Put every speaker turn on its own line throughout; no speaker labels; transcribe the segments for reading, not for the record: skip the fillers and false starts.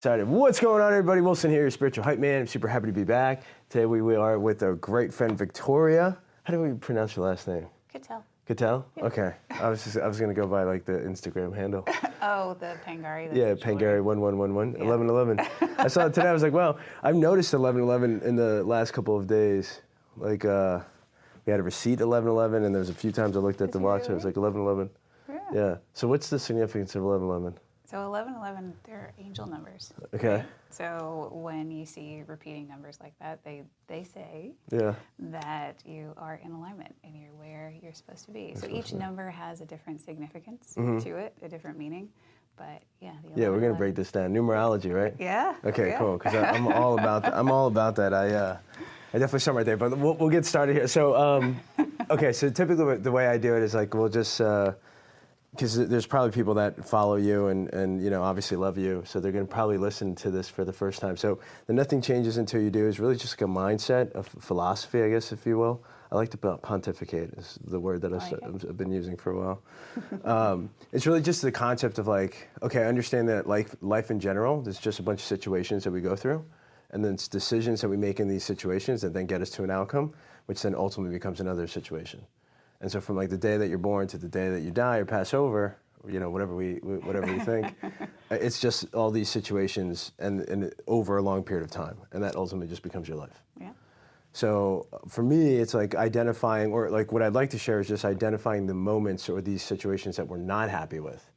Excited. What's going on, everybody? Wilson here, your spiritual hype man. I'm super happy to be back. Today we are with our great friend Victoria. How do we pronounce your last name?
Cattell.
Cattell?
Yeah.
Okay. I was gonna go by like the Instagram handle.
Oh, the Pangari.
Yeah, Pangari 1111
Yeah.
1111. I saw it today. I was like, well, I've noticed 1111 in the last couple of days. Like we had a receipt 1111, and there was a few times I looked at the watch. It was like 1111. Yeah. So what's the significance of 1111?
So 1111, they're angel numbers.
Okay.
Right? So when you see repeating numbers like that, they say that you are in alignment and you're where you're supposed to be. So each number has a different significance to it, a different meaning. But yeah,
we're gonna break this down. Numerology, right?
Yeah.
Okay,
yeah.
cool. Because I'm all about that. I'm all about that. I definitely start right there. But we'll get started here. So okay. So typically the way I do it is like we'll just because there's probably people that follow you and obviously love you, so they're gonna probably listen to this for the first time. So the nothing changes until you do is really just like a mindset, a philosophy, I guess, if you will. I like to pontificate is the word that I've been using for a while. It's really just the concept of like, okay, I understand that life in general, there's just a bunch of situations that we go through, and then it's decisions that we make in these situations that then get us to an outcome, which then ultimately becomes another situation. And so from like the day that you're born to the day that you die or pass over, whatever we think, it's just all these situations and over a long period of time, and that ultimately just becomes your life.
Yeah.
So for me, it's like identifying, or like what I'd like to share is just identifying the moments or these situations that we're not happy with,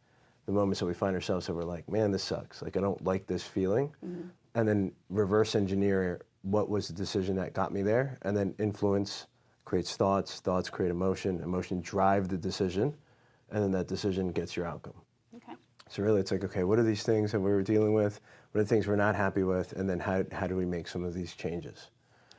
the moments that we find ourselves that we're like, man, this sucks. Like I don't like this feeling, and then reverse engineer what was the decision that got me there, and then influence creates thoughts create emotion drive the decision, and then that decision gets your outcome.
Okay.
So really it's like, okay, what are these things that we were dealing with? What are the things we're not happy with? And then how do we make some of these changes?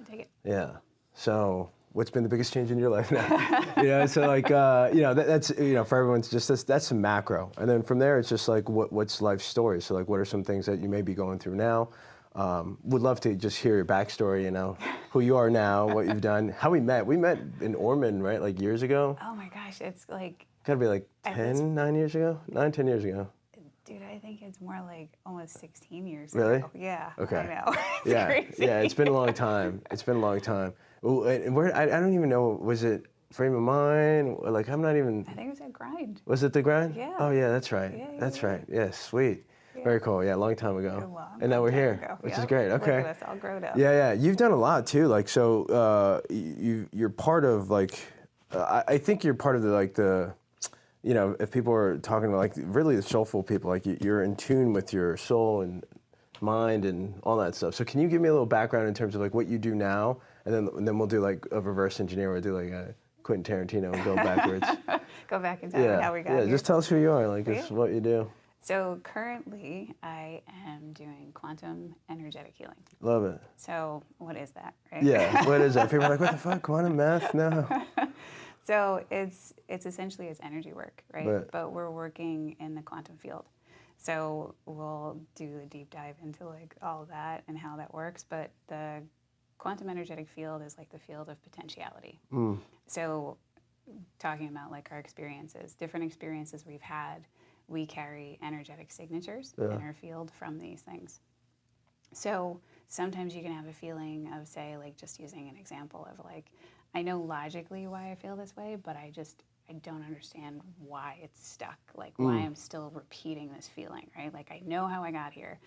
I take it.
Yeah. So what's been the biggest change in your life now? So like, that's, for everyone's just, that's some macro. And then from there, it's just like, what's life story? So like, what are some things that you may be going through now? Would love to just hear your backstory, who you are now, what you've done, how we met. We met in Ormond, right? Like years ago?
Oh my gosh, it's like...
Gotta be like 10 years ago? 10 years ago.
Dude, I think it's more like almost 16 years
really?
ago. Yeah,
okay.
I know.
Yeah,
crazy.
Yeah, it's been a long time. Well, and where, I don't even know, was it Frame of Mind? Like, I'm not even...
I think it was at Grind.
Was it the Grind?
Yeah.
Oh, yeah, that's right.
Yeah,
that's
yeah.
right. Yeah, sweet. Yeah. Very cool. Yeah, long time ago. And now we're here, which is great. Okay.
Look at us all grown up.
Yeah. You've done a lot too. Like, so you're part of like, I think you're part of the if people are talking about like really the soulful people, like you're in tune with your soul and mind and all that stuff. So can you give me a little background in terms of like what you do now, and then we'll do like a reverse engineer. We'll do like a Quentin Tarantino and go backwards.
Go back in time and how we got here.
Yeah, just tell us who you are. Like, it's what you do.
So currently, I am doing quantum energetic healing.
Love it.
So what is that, right?
Yeah, what is that? People are like, what the fuck, quantum math? No.
So it's essentially energy work, right? But we're working in the quantum field. So we'll do a deep dive into like all of that and how that works. But the quantum energetic field is like the field of potentiality. So talking about like our experiences, different experiences we've had, we carry energetic signatures in our field from these things. So sometimes you can have a feeling of, say, like just using an example of like, I know logically why I feel this way, but I don't understand why it's stuck, like why I'm still repeating this feeling, right? Like I know how I got here.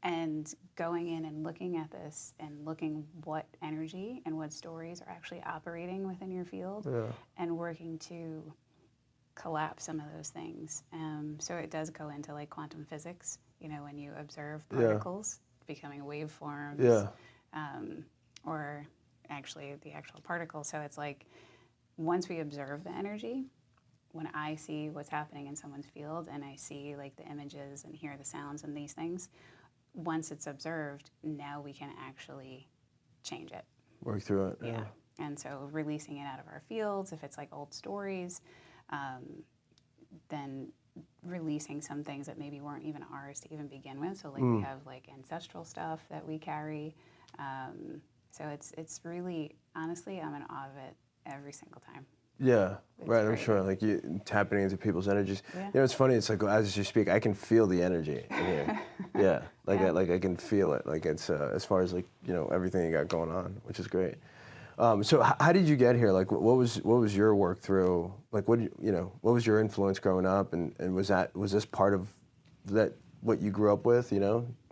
And going in and looking at this and looking what energy and what stories are actually operating within your field and working to collapse some of those things. So it does go into like quantum physics, when you observe particles becoming waveforms, or actually the actual particle. So it's like once we observe the energy, when I see what's happening in someone's field and I see like the images and hear the sounds and these things, once it's observed, now we can actually change it.
Work through it.
Yeah. And so releasing it out of our fields, if it's like old stories, then releasing some things that maybe weren't even ours to even begin with. So like we have like ancestral stuff that we carry. So it's really, honestly, I'm in awe of it every single time.
Yeah, right. I'm
great.
sure. Like you tapping into people's energies.
Yeah.
You know, it's funny. It's like as you speak, I can feel the energy in here. Yeah, like
Yeah.
I can feel it. Like it's as far as like everything you got going on, which is great. So how did you get here? Like what was your work through? Like what what was your influence growing up, and was this part of that what you grew up with? As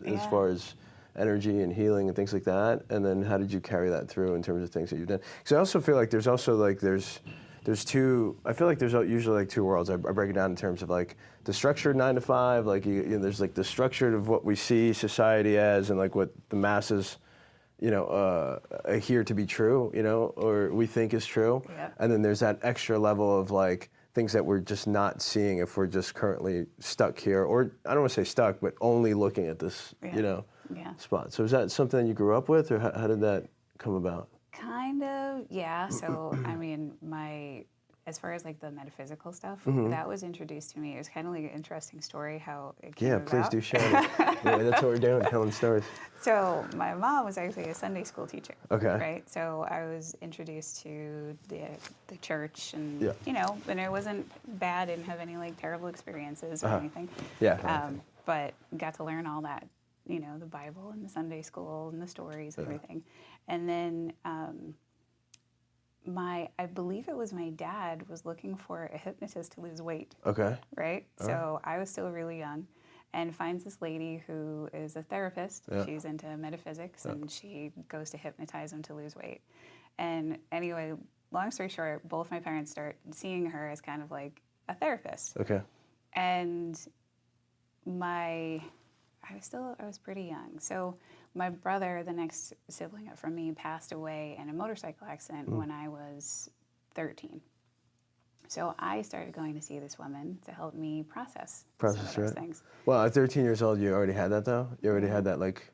Yeah.
far as energy and healing and things like that, and then how did you carry that through in terms of things that you've done? Because I also feel like there's also like there's two. I feel like there's usually like two worlds. I break it down in terms of like the structured 9 to 5. Like there's like the structured of what we see society as, and like what the masses, hear to be true, or we think is true.
Yeah.
And then there's that extra level of like things that we're just not seeing if we're just currently stuck here, or I don't want to say stuck, but only looking at this,
Yeah.
spot. So is that something you grew up with, or how did that come about?
Kind of, yeah. So, I mean, as far as like the metaphysical stuff, that was introduced to me. It was kind of like an interesting story how it came about.
Please do share it. Yeah, that's what we're doing, telling stories.
So, my mom was actually a Sunday school teacher.
Okay.
Right. So, I was introduced to the church, and and it wasn't bad. Didn't have any like terrible experiences or anything.
Yeah.
But got to learn all that, the Bible and the Sunday school and the stories and everything. And then I believe it was my dad was looking for a hypnotist to lose weight.
Okay.
Right? So I was still really young and finds this lady who is a therapist.
Yeah.
She's into metaphysics and she goes to hypnotize him to lose weight. And anyway, long story short, both my parents start seeing her as kind of like a therapist.
Okay.
And I was pretty young. So my brother, the next sibling up from me, passed away in a motorcycle accident when I was 13. So I started going to see this woman to help me process some of those things.
Well, at 13 years old, you already had that though? You already had that like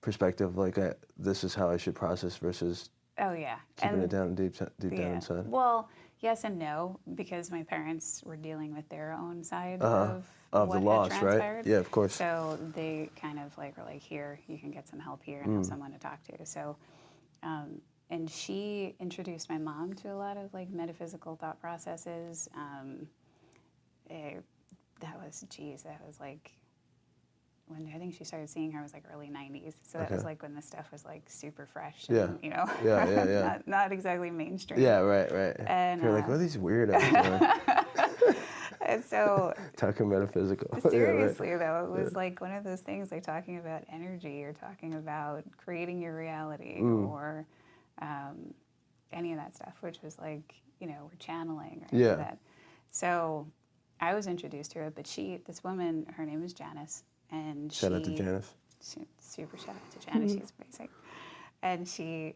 perspective, like this is how I should process versus keeping it down deep down inside?
Well, yes and no, because my parents were dealing with their own side
of
what
the loss,
had transpired.
Right? Yeah, of course.
So they kind of like were like, here, you can get some help here and have someone to talk to. So, and she introduced my mom to a lot of like metaphysical thought processes. That was like when I think she started seeing her was like early 90s. So that was like when this stuff was like super fresh. And,
Yeah.
not exactly mainstream.
Yeah, right.
And
you're like, what are these weirdos doing?
And so
talking metaphysical.
Seriously, though, it was like one of those things like talking about energy or talking about creating your reality or any of that stuff, which was like, we're channeling or any of that. So I was introduced to it, but this woman, her name is Janice. And
shout out to Janice.
Super shout out to Janice. She's amazing. And she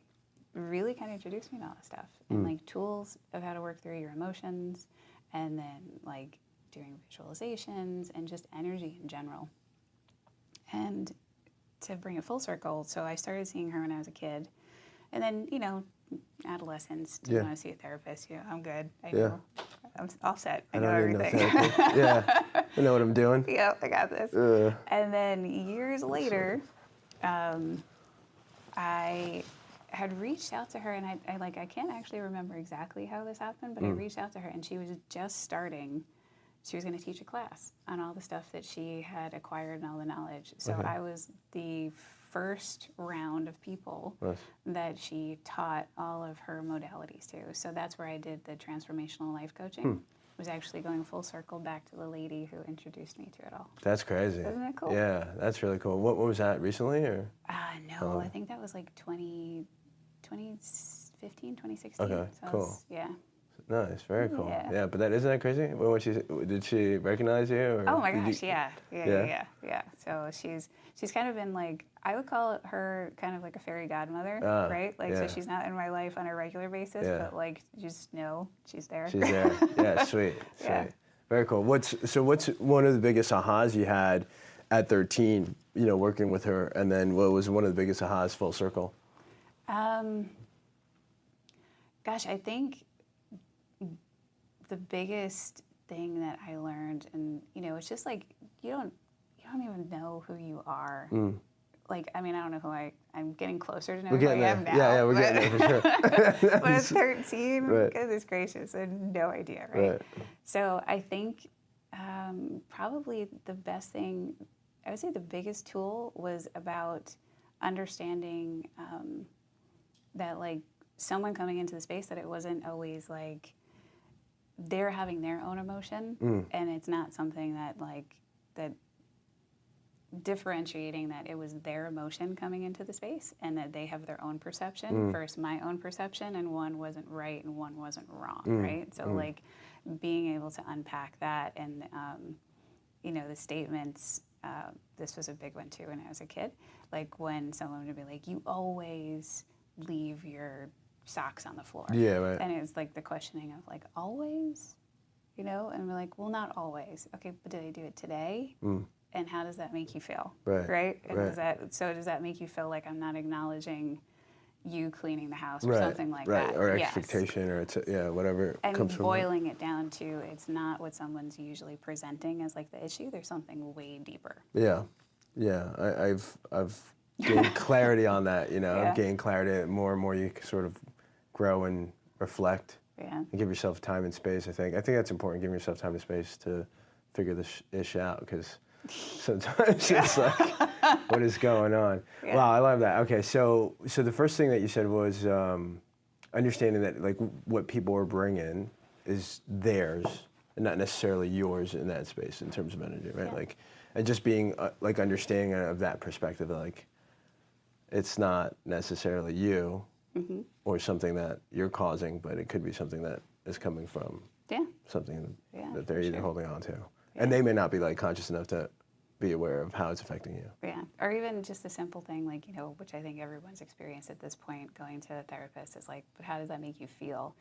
really kind of introduced me to all this stuff and like tools of how to work through your emotions, and then like doing visualizations and just energy in general. And to bring it full circle, so I started seeing her when I was a kid, and then adolescence. Didn't want to see a therapist. I'm good. I know. I'm all set. I know everything.
I know what I'm doing.
Yep, I got this. And then years later, I had reached out to her, and I can't actually remember exactly how this happened, but I reached out to her, and she was just starting. She was going to teach a class on all the stuff that she had acquired and all the knowledge. So I was the first round of people that she taught all of her modalities to. So that's where I did the transformational life coaching. It was actually going full circle back to the lady who introduced me to it all.
That's crazy.
Isn't that cool?
Yeah, that's really cool. What was that, recently or?
No, I think that was like 2015, 2016.
Okay,
so
cool.
Yeah.
Nice, very cool. Yeah, but isn't that crazy? Did she recognize you? Or
oh my gosh, yeah. So she's kind of been like, I would call her kind of like a fairy godmother, right? Like, so she's not in my life on a regular basis, but like, just know she's there.
She's there. Yeah, sweet.
Yeah.
Very cool. What's one of the biggest ahas you had at 13? Working with her, and then what was one of the biggest ahas full circle?
Gosh, I think the biggest thing that I learned, and it's just like you don't even know who you are like, I mean, I don't know I'm getting closer to know
We're
who I
getting
am
there.
now.
Yeah, we're getting there for sure.
But at 13,
Right.
goodness gracious, I had no idea, right?
Right.
So I think probably the best thing, I would say the biggest tool was about understanding that like someone coming into the space, that it wasn't always like they're having their own emotion, and it's not something that like that differentiating that it was their emotion coming into the space and that they have their own perception versus my own perception, and one wasn't right and one wasn't wrong, right? So like being able to unpack that, and you know, the statements, this was a big one too when I was a kid, like when someone would be like, you always leave your socks on the floor.
Yeah, right.
And it was like the questioning of like, always? You know? And we're like, well, not always. Okay, but did I do it today? And how does that make you feel?
Right.
And
Right.
does that make you feel like I'm not acknowledging you cleaning the house or
Right.
something like
Right.
that?
Or
Yes.
expectation, or whatever
And
comes from that.
boiling it down to, it's not what someone's usually presenting as like the issue. There's something way deeper.
Yeah, yeah. I've gained clarity on that. You know,
Yeah.
I've gained clarity. More and more, you sort of grow and reflect,
Yeah.
and give yourself time and space. I think that's important. Giving yourself time and space to figure this ish out, because sometimes it's like, what is going on?
Yeah.
Wow, I love that. Okay, so the first thing that you said was understanding that like what people are bringing is theirs and not necessarily yours in that space in terms of energy, right?
Yeah.
Like, and just being like understanding of that perspective, like it's not necessarily you or something that you're causing, but it could be something that is coming from something that they're either holding on to. And they may not be like conscious enough to be aware of how it's affecting you.
Yeah, or even just a simple thing like, you know, which I think everyone's experienced at this point, going to a therapist is like, but how does that make you feel?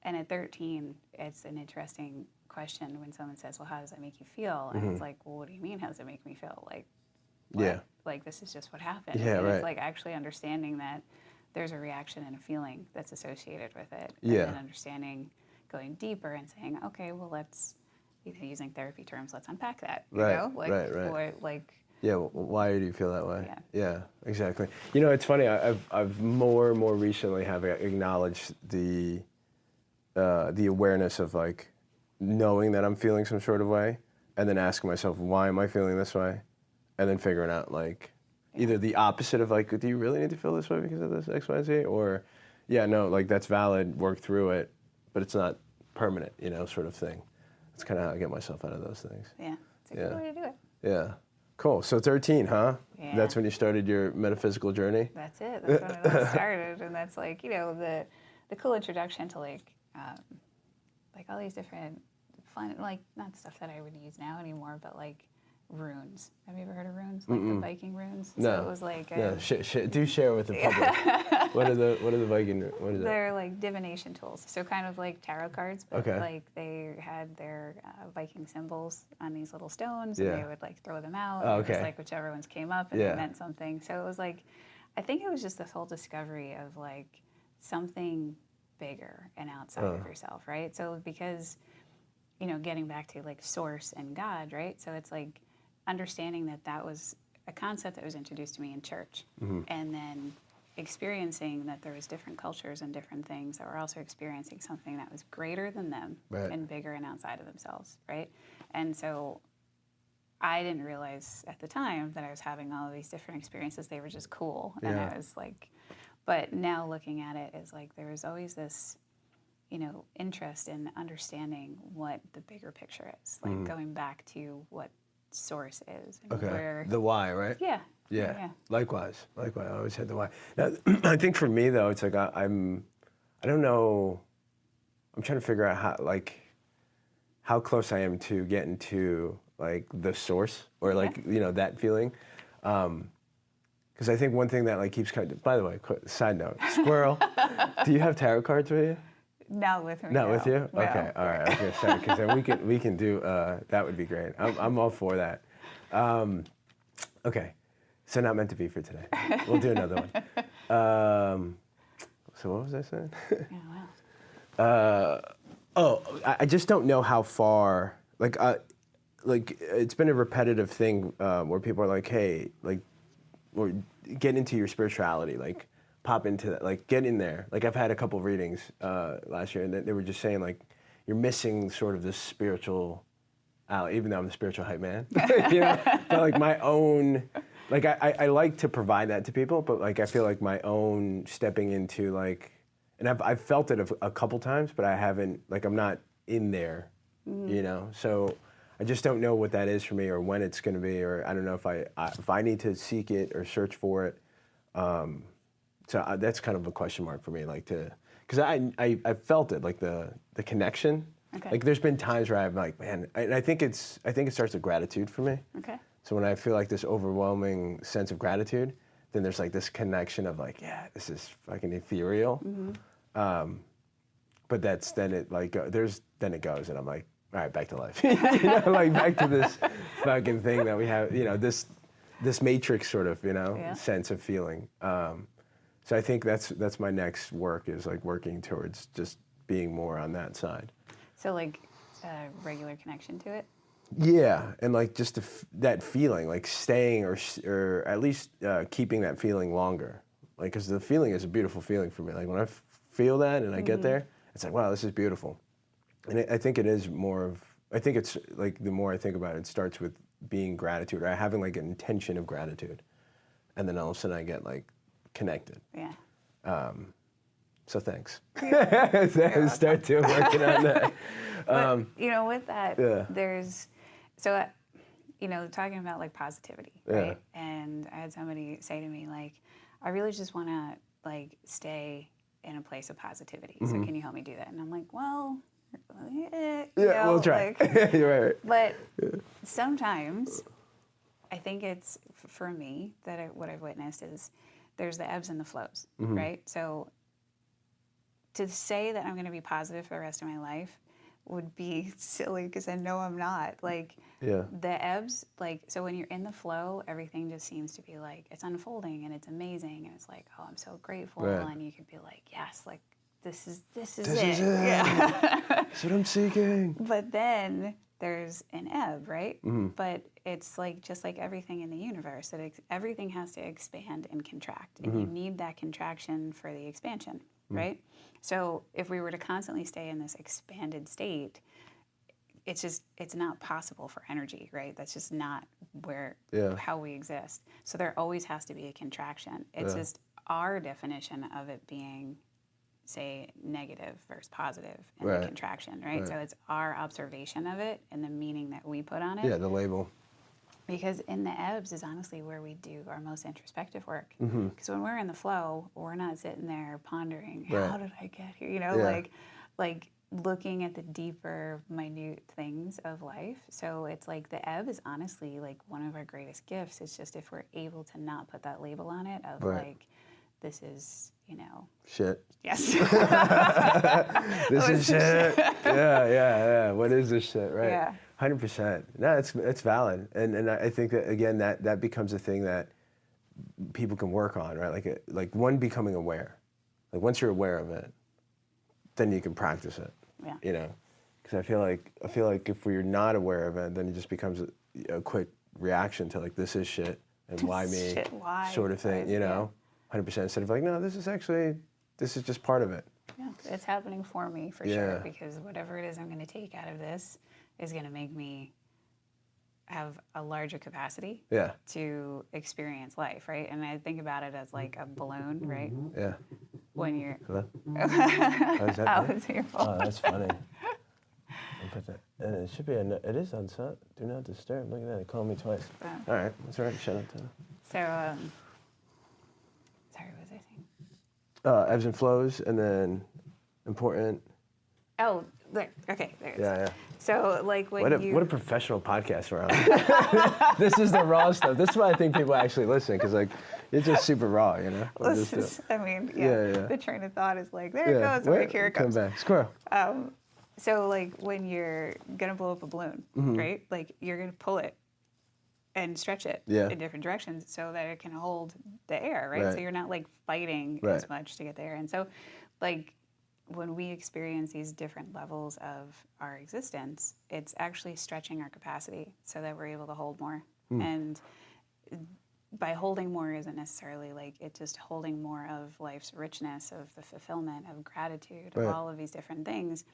And at 13, it's an interesting question when someone says, well, how does that make you feel? And it's like, well, what do you mean, how does it make me feel? Like, what?
Yeah.
Like, this is just what happened.
Yeah,
and
right.
it's like actually understanding that there's a reaction and a feeling that's associated with it.
Yeah.
And then understanding, going deeper and saying, okay, well, let's, you know, using therapy terms, let's unpack that. You
Right,
know? Like,
right.
what, like,
Yeah, why do you feel that way?
Yeah.
Exactly. You know, it's funny. I've more and more recently have acknowledged the awareness of like knowing that I'm feeling some sort of way, and then asking myself, why am I feeling this way, and then figuring out like either the opposite of like, do you really need to feel this way because of this X, Y, Z, or yeah, no, like that's valid, work through it, but it's not permanent, you know, sort of thing. That's kind of how I get myself out of those things.
yeah, it's a good way to do it.
Yeah. Cool. So 13, huh?
Yeah.
That's when you started your metaphysical journey?
That's it. That's when it all started. And that's like, you know, the cool introduction to like all these different fun, like not stuff that I would use now anymore, but like runes. Have you ever heard of runes? Like the Viking runes?
No.
So it was like
No, do share with the public. What are the Viking, what is that?
they're like divination tools. So kind of like tarot cards, but
Okay.
like they had their Viking symbols on these little stones,
Yeah.
and they would like throw them out.
Oh,
And it was
okay.
like whichever ones came up, and
Yeah.
they meant something. So it was like, I think it was just this whole discovery of like something bigger and outside of yourself, right? So because, you know, getting back to like source and God, right? So it's like understanding that that was a concept that was introduced to me in church, and then experiencing that there was different cultures and different things that were also experiencing something that was greater than them
Right.
and bigger and outside of themselves, right? And so I didn't realize at the time that I was having all of these different experiences. They were just cool, and
Yeah.
I was like, but now looking at it is like there was always this, you know, interest in understanding what the bigger picture is, like going back to what source is and
Okay.
where.
The why, right?
Yeah.
Yeah. Likewise. I always had the why. Now, I think for me though, it's like I don't know. I'm trying to figure out how close I am to getting to like the source or like you know that feeling. Because I think one thing that like keeps kind of. By the way, side note, squirrel. Do you have tarot cards with you?
Not with me.
Not
no.
with you?
No.
Okay, all right. I was gonna say because then we can do that would be great. I'm all for that. Okay, so not meant to be for today. We'll do another one. So what was I saying?
Yeah, wow.
I just don't know how far. Like it's been a repetitive thing where people are like, hey, like or get into your spirituality, like pop into that, like get in there. Like I've had a couple of readings last year, and they were just saying like you're missing sort of this spiritual, even though I'm the spiritual hype man, you know, but like my own, like I like to provide that to people, but like I feel like my own stepping into like, and I've felt it a couple times, but I haven't, like I'm not in there, you know, so I just don't know what that is for me or when it's going to be, or I don't know if I need to seek it or search for it. So that's kind of a question mark for me, like because I felt it, like the connection.
Okay.
Like there's been times where I'm like, man, and I think it starts with gratitude for me.
Okay.
So when I feel like this overwhelming sense of gratitude, then there's like this connection of like, yeah, this is fucking ethereal. But then it goes, and I'm like, all right, back to life. You know, like back to this fucking thing that we have, you know, this matrix sort of, you know, sense of feeling. So I think that's my next work, is like working towards just being more on that side.
So like a regular connection to it?
Yeah, and like just that feeling, like staying or at least keeping that feeling longer. Like, because the feeling is a beautiful feeling for me. Like when I feel that and I get there, it's like, wow, this is beautiful. And I think it is more of, I think it's like the more I think about it, it starts with being gratitude, or having like an intention of gratitude. And then all of a sudden I get like connected.
Yeah.
So thanks. Start to working on that.
But, you know, with that,
Yeah.
there's, so, you know, talking about like positivity, right? And I had somebody say to me, like, I really just want to like stay in a place of positivity. So can you help me do that? And I'm like, well,
We'll try.
Like,
You're right.
but sometimes I think it's, for me, what I've witnessed is there's the ebbs and the flows, right? So to say that I'm going to be positive for the rest of my life would be silly, because I know I'm not. Like, the ebbs, like, so when you're in the flow, everything just seems to be like, it's unfolding and it's amazing, and it's like, oh, I'm so grateful, and you could be like, yes, like, this is it. Yeah.
That's what I'm seeking.
But then there's an ebb, right? But it's like, just like everything in the universe, that everything has to expand and contract, and you need that contraction for the expansion, right? So if we were to constantly stay in this expanded state, it's not possible for energy, right? That's just not how we exist. So there always has to be a contraction. It's just our definition of it being, say, negative versus positive, and the contraction, right? So it's our observation of it and the meaning that we put on it.
Yeah, the label.
Because in the ebbs is honestly where we do our most introspective work. Because when we're in the flow, we're not sitting there pondering, how did I get here? You know, like looking at the deeper, minute things of life. So it's like the ebb is honestly like one of our greatest gifts. It's just if we're able to not put that label on it of like, this is, you know.
Shit.
Yes.
This is shit. Yeah. What is this shit, right?
Yeah.
100%. No, it's valid. And I think that, again, that becomes a thing that people can work on, right? Like one, becoming aware. Like once you're aware of it, then you can practice it.
Yeah.
You know? Because I feel like if we're not aware of it, then it just becomes a quick reaction to like, this is shit, and why me?
Shit, why?
Sort of thing, you know? 100%, instead of like, no, this is just part of it.
Yeah, it's happening for me for sure, because whatever it is I'm going to take out of this is going to make me have a larger capacity to experience life, right? And I think about it as like a balloon, right?
Yeah.
When you're...
Hello?
It's your fault.
Oh, that's funny. And it should be, it is on set. Do not disturb. Look at that, it called me twice. All right, that's all right, shut up, Tom.
So, sorry, what was I saying?
Ebbs and flows, and then important.
Oh, there. Okay, there it is.
Yeah.
So, like, when
what a professional podcast we're on. This is the raw stuff. This is why I think people actually listen, because like it's just super raw, you know.
I mean, the train of thought is like, there it goes. Like, here it comes.
Come back, squirrel.
So, like, when you're gonna blow up a balloon, right? Like, you're gonna pull it and stretch it in different directions so that it can hold the air, right? So you're not like fighting as much to get the air. And so, like, when we experience these different levels of our existence, it's actually stretching our capacity so that we're able to hold more. And by holding more isn't necessarily like it's just holding more of life's richness, of the fulfillment, of gratitude, of all of these different things,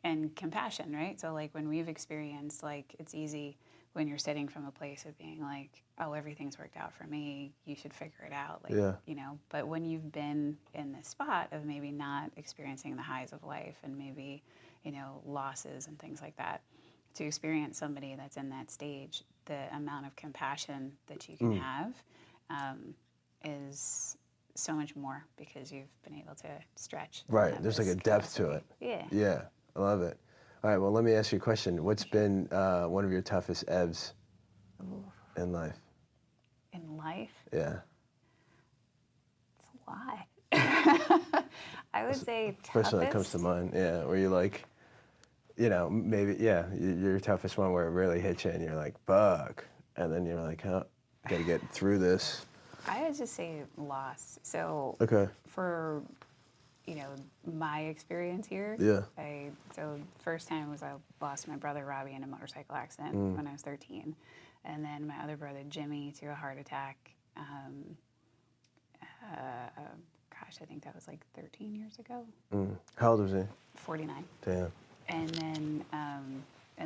and compassion, right? So like when we've experienced, like it's easy when you're sitting from a place of being like, oh, everything's worked out for me, you should figure it out, like, you know. But when you've been in this spot of maybe not experiencing the highs of life and maybe, you know, losses and things like that, to experience somebody that's in that stage, the amount of compassion that you can have is so much more because you've been able to stretch.
Right. There's like a depth to it.
Yeah.
Yeah. I love it. All right. Well, let me ask you a question. What's been one of your toughest ebbs in life?
In life?
Yeah.
It's a lot. I would say toughest.
First one that comes to mind. Yeah. Where you like, you know, maybe, yeah, your toughest one where it really hits you and you're like, fuck. And then you're like, huh, got to get through this.
I would just say loss. So for, you know, my experience here, so first time was I lost my brother Robbie in a motorcycle accident when I was 13. And then my other brother Jimmy to a heart attack. Gosh, I think that was like 13 years ago.
How old was he?
49.
Damn.
And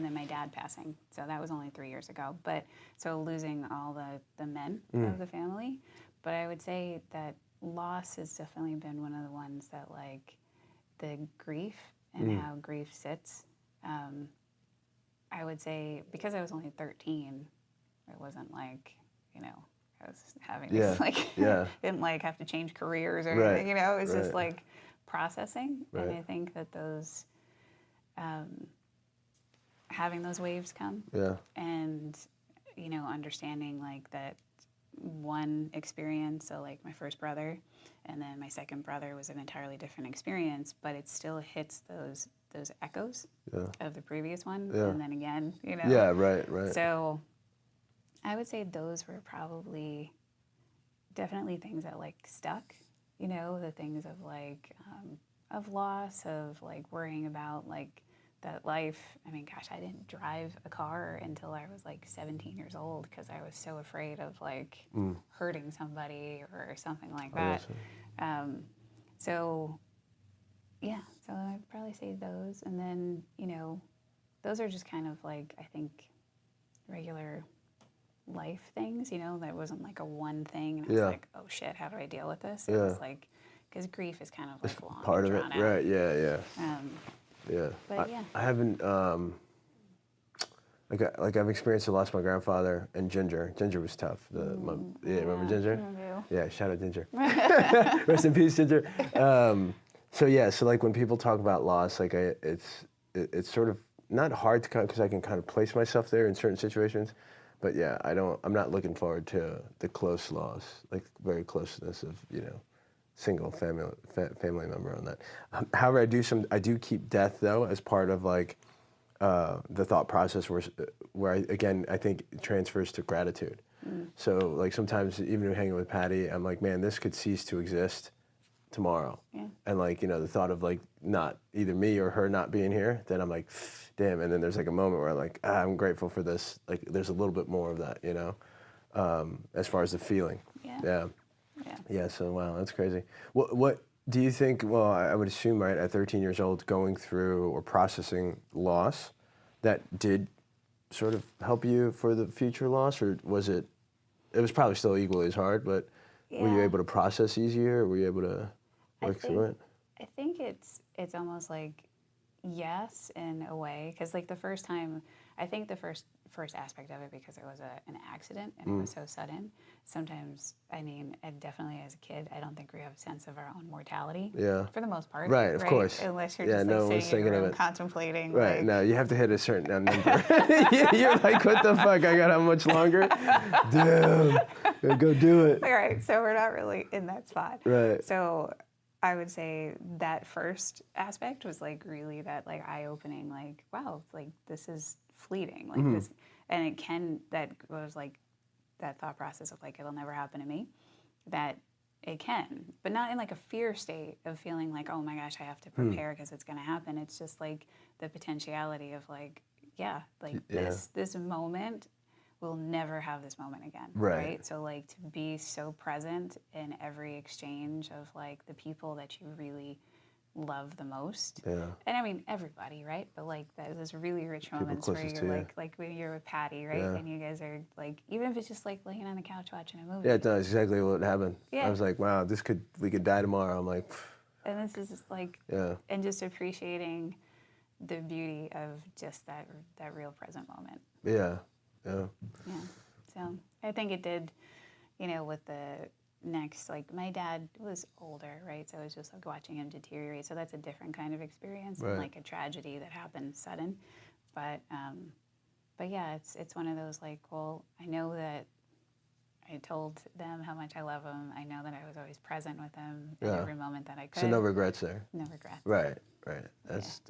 then my dad passing. So that was only 3 years ago. But so losing all the men of the family. But I would say that loss has definitely been one of the ones that, like, the grief and how grief sits. I would say because I was only 13, it wasn't like, you know, I was having this, like, didn't like have to change careers or anything, you know, it was just like processing. And I think that those, having those waves come and, you know, understanding like that one experience, so like my first brother and then my second brother was an entirely different experience, but it still hits those echoes of the previous one and then again, you know.
Right.
So I would say those were probably definitely things that like stuck, you know, the things of like of loss, of like worrying about like that life. I mean, gosh, I didn't drive a car until I was like 17 years old because I was so afraid of like hurting somebody or something like that. So yeah, so I'd probably say those. And then, you know, those are just kind of like, I think, regular life things, you know, that wasn't like a one thing. And I was like, oh shit, how do I deal with this? It was like, because grief is kind of like long
part of it, right? Yeah.
But
I haven't like I've experienced the loss of my grandfather and Ginger. Ginger was tough. Remember Ginger? Yeah, shout out Ginger. Rest in peace, Ginger. So like when people talk about loss, like it's sort of not hard to because I can kind of place myself there in certain situations, but yeah, I'm not looking forward to the close loss, like very closeness of, you know, single family member on that. However, I do keep death though as part of like the thought process where I think it transfers to gratitude. So like sometimes even hanging with Patty, I'm like, man, this could cease to exist tomorrow. And like, you know, the thought of like not either me or her not being here, then I'm like, damn. And then there's like a moment where I'm like, I'm grateful for this. Like there's a little bit more of that, you know, as far as the feeling. Yeah, so wow, that's crazy. What do you think, well, I would assume, right, at 13 years old, going through or processing loss, that did sort of help you for the future loss, or was it was probably still equally as hard, but were you able to process easier, or were you able to work through it?
I think it's almost like yes in a way, because like the first time, I think the first aspect of it, because it was an accident and it was so sudden. Sometimes, I mean, definitely as a kid, I don't think we have a sense of our own mortality. For the most part.
Right, of course.
Unless you're just like sitting in a room contemplating.
Right,
like,
no, you have to hit a certain number. You're like, what the fuck? I got how much longer? Damn, go do it.
All right, so we're not really in that spot.
Right.
So I would say that first aspect was like really that like eye-opening, like, wow, like this is fleeting, like this, and that was like that thought process of like, it'll never happen to me, that it can, but not in like a fear state of feeling like, oh my gosh, I have to prepare because it's going to happen. It's just like the potentiality of like, this moment we'll never have this moment again,
Right.
So like to be so present in every exchange of like the people that you really love the most.
Yeah.
And I mean everybody, right? But like those really rich moments where
closest
you're
to you.
like when you're with Patty, right?
Yeah.
And you guys are like, even if it's just like laying on the couch watching a movie.
Yeah, that's exactly what happened.
Yeah.
I was like, wow, we could die tomorrow. I'm like,
And this is just like,
yeah.
and just appreciating the beauty of just that real present moment.
Yeah. Yeah.
Yeah. So I think it did, with the next, like my dad was older, right? So it was just like watching him deteriorate. So that's a different kind of experience than like a tragedy that happened sudden. But yeah, it's one of those like, well, I know that I told them how much I love them. I know that I was always present with them in every moment that I could.
So no regrets there.
No regrets.
Right. That's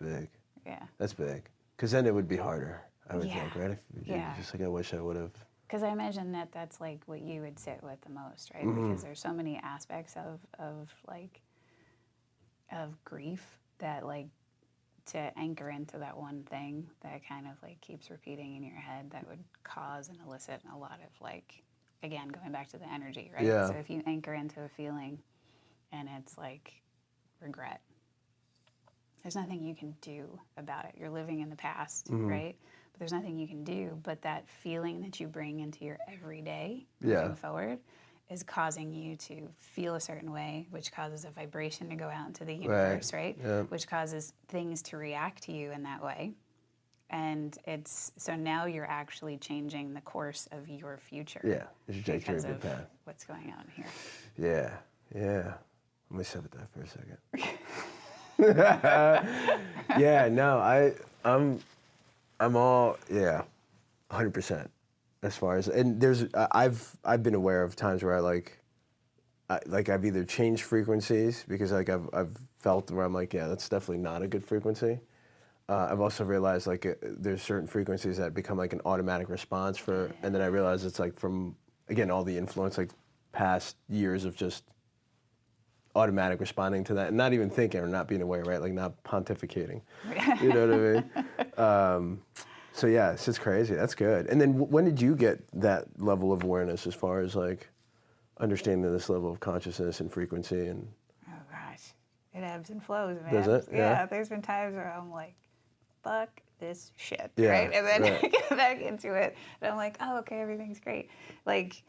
big.
Yeah.
That's big. Because then it would be harder, I would
Yeah.
think, right? If you're just like, I wish I would have.
Because I imagine that that's like what you would sit with the most, right?
Mm-hmm.
Because there's so many aspects of grief that like to anchor into that one thing that kind of like keeps repeating in your head that would cause and elicit a lot of like, again, going back to the energy, right?
Yeah.
So if you anchor into a feeling and it's like regret, there's nothing you can do about it. You're living in the past, right? But there's nothing you can do. But that feeling that you bring into your everyday moving forward is causing you to feel a certain way, which causes a vibration to go out into the universe, right?
Yeah.
Which causes things to react to you in that way. And so now you're actually changing the course of your future.
Yeah, the trajectory
because
of
of
the path.
what's going on here.
Yeah. Let me sit with that for a second. Yeah, no, I'm all 100%. As far as, and I've been aware of times where I've either changed frequencies because like I've felt where I'm like, yeah, that's definitely not a good frequency. I've also realized like there's certain frequencies that become like an automatic response and then I realize it's like from, again, all the influence, like past years of just automatic responding to that and not even thinking or not being aware, right? Like not pontificating, you know what I mean? So yeah, it's just crazy. That's good. And then when did you get that level of awareness as far as like understanding this level of consciousness and frequency and?
Oh gosh, it ebbs and flows, man.
Does it?
Yeah. There's been times where I'm like, fuck this shit,
Yeah,
right? And then I get back into it, and I'm like, oh, okay, everything's great. Like,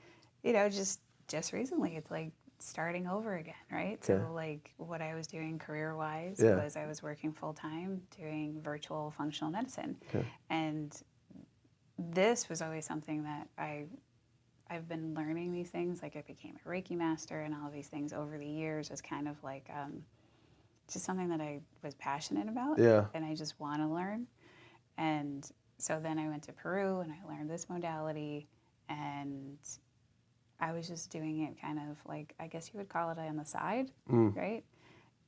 just recently, it's like starting over again, right? So like what I was doing career-wise was I was working full-time doing virtual functional medicine. And this was always something that I've been learning these things. Like I became a Reiki master and all of these things over the years as kind of like just something that I was passionate about and I just want to learn. And so then I went to Peru and I learned this modality and I was just doing it kind of like, I guess you would call it on the side, right?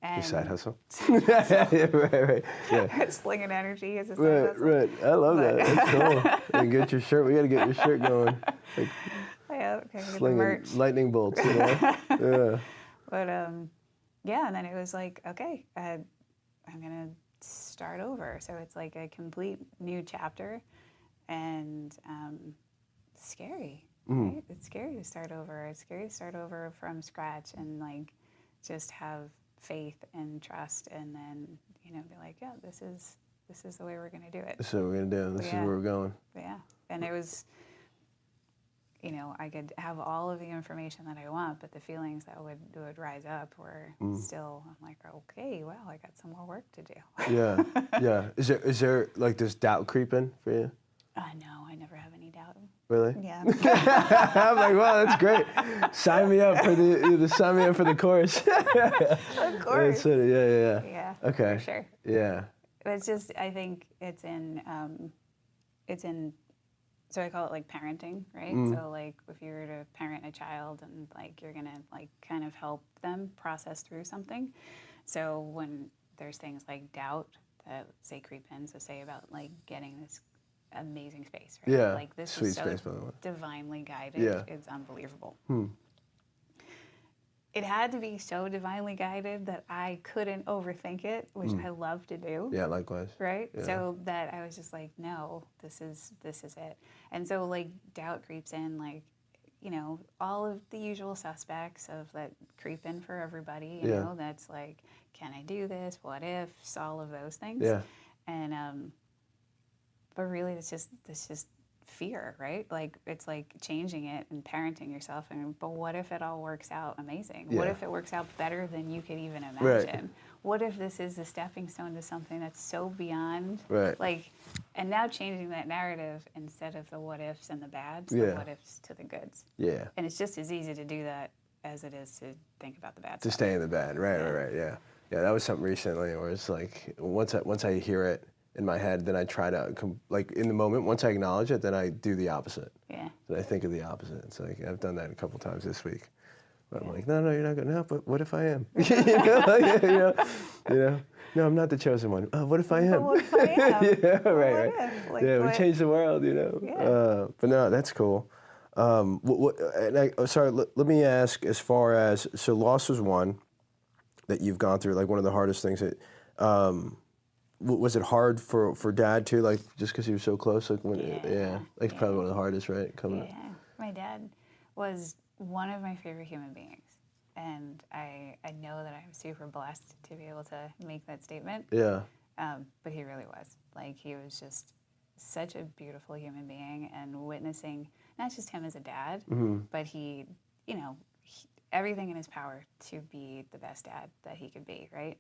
And
your side hustle? Yeah, right. Yeah.
Slinging energy is a side hustle.
Right. I love that. That's cool. And get your shirt. We got to get your shirt going. Like, slinging lightning bolts, you know? Yeah.
But yeah, and then it was like, okay, I'm gonna start over. So it's like a complete new chapter, and scary. Right? It's scary to start over. It's scary to start over from scratch and like just have faith and trust, and then be like, yeah, this is the way we're gonna do it.
This is what we're gonna do. This is where we're going.
Yeah, and it was. I could have all of the information that I want, but the feelings that would rise up were still, I'm like, okay, wow, I got some more work to do.
Yeah. Is there like this doubt creeping for you?
No, I never have any doubt.
Really?
Yeah.
I'm like, wow, that's great. Sign me up for the course.
Of course.
Yeah. Okay.
For sure.
Yeah.
It's just, I think it's in, so I call it like parenting, right? So like if you were to parent a child and like you're gonna like kind of help them process through something. So when there's things like doubt that say creep in, so say about like getting this amazing space, right?
Yeah.
Like this
Sweet
is so
space, by the way.
divinely guided.
Yeah.
It's unbelievable. it had to be so divinely guided that I couldn't overthink it, which I love to do.
Yeah, likewise.
Right?
Yeah.
So that I was just like, no, this is it. And so like doubt creeps in, like, you know, all of the usual suspects of that creep in for everybody, you know, that's like, can I do this? What if? All of those things.
Yeah.
And but really it's just fear, right? Like it's like changing it and parenting yourself. And but what if it all works out amazing?
Yeah.
What if it works out better than you could even imagine?
Right.
What if this is a stepping stone to something that's so beyond?
Right.
Like, and now changing that narrative instead of the what ifs and the bads,
Yeah.
the what ifs to the goods.
Yeah.
And it's just as easy to do that as it is to think about the bad
To
stuff.
stay in the bed. Right. Yeah. Yeah. That was something recently where it's like once I hear it in my head, then I try to like in the moment. Once I acknowledge it, then I do the opposite.
Yeah.
Then I think of the opposite. It's like I've done that a couple times this week. But I'm like, no, you're not gonna. No, but what if I am? you know. No, I'm not the chosen one. What if I am?
But what if I am?
Yeah, right.
What if? Like,
Yeah, we
what-
change the world, you know.
Yeah.
But no, that's cool. Sorry, let me ask. As far as loss was one that you've gone through, like one of the hardest things. That was it hard for Dad too? Like just because he was so close, like when like probably one of the hardest, right? Coming up.
My dad was one of my favorite human beings. And I know that I'm super blessed to be able to make that statement.
Yeah.
But he really was. Like, he was just such a beautiful human being, and witnessing not just him as a dad, but he, you know, everything in his power to be the best dad that he could be, right?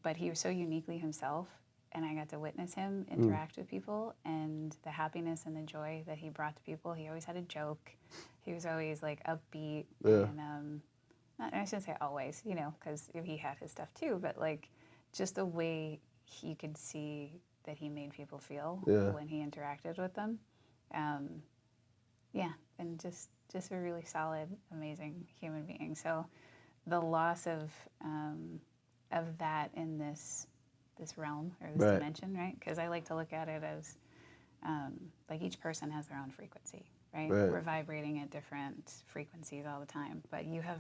But he was so uniquely himself, and I got to witness him interact with people, and the happiness and the joy that he brought to people. He always had a joke. He was always like upbeat, and I shouldn't say always, you know, because he had his stuff too. But like, just the way he could see that he made people feel when he interacted with them, and just a really solid, amazing human being. So, the loss of that in this realm or this dimension, right? Because I like to look at it as like each person has their own frequency, right? We're vibrating at different frequencies all the time, but you have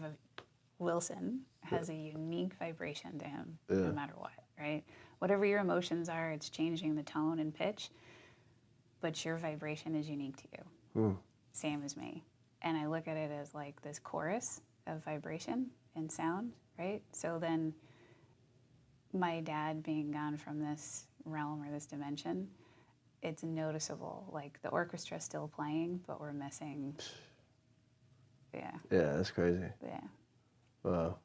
Wilson has a unique vibration to him no matter what, right? Whatever your emotions are, it's changing the tone and pitch, but your vibration is unique to you. Same as me. And I look at it as like this chorus of vibration and sound, right? So then my dad being gone from this realm or this dimension, it's noticeable. Like the orchestra's still playing, but we're missing. Yeah,
that's crazy.
Yeah.
Wow.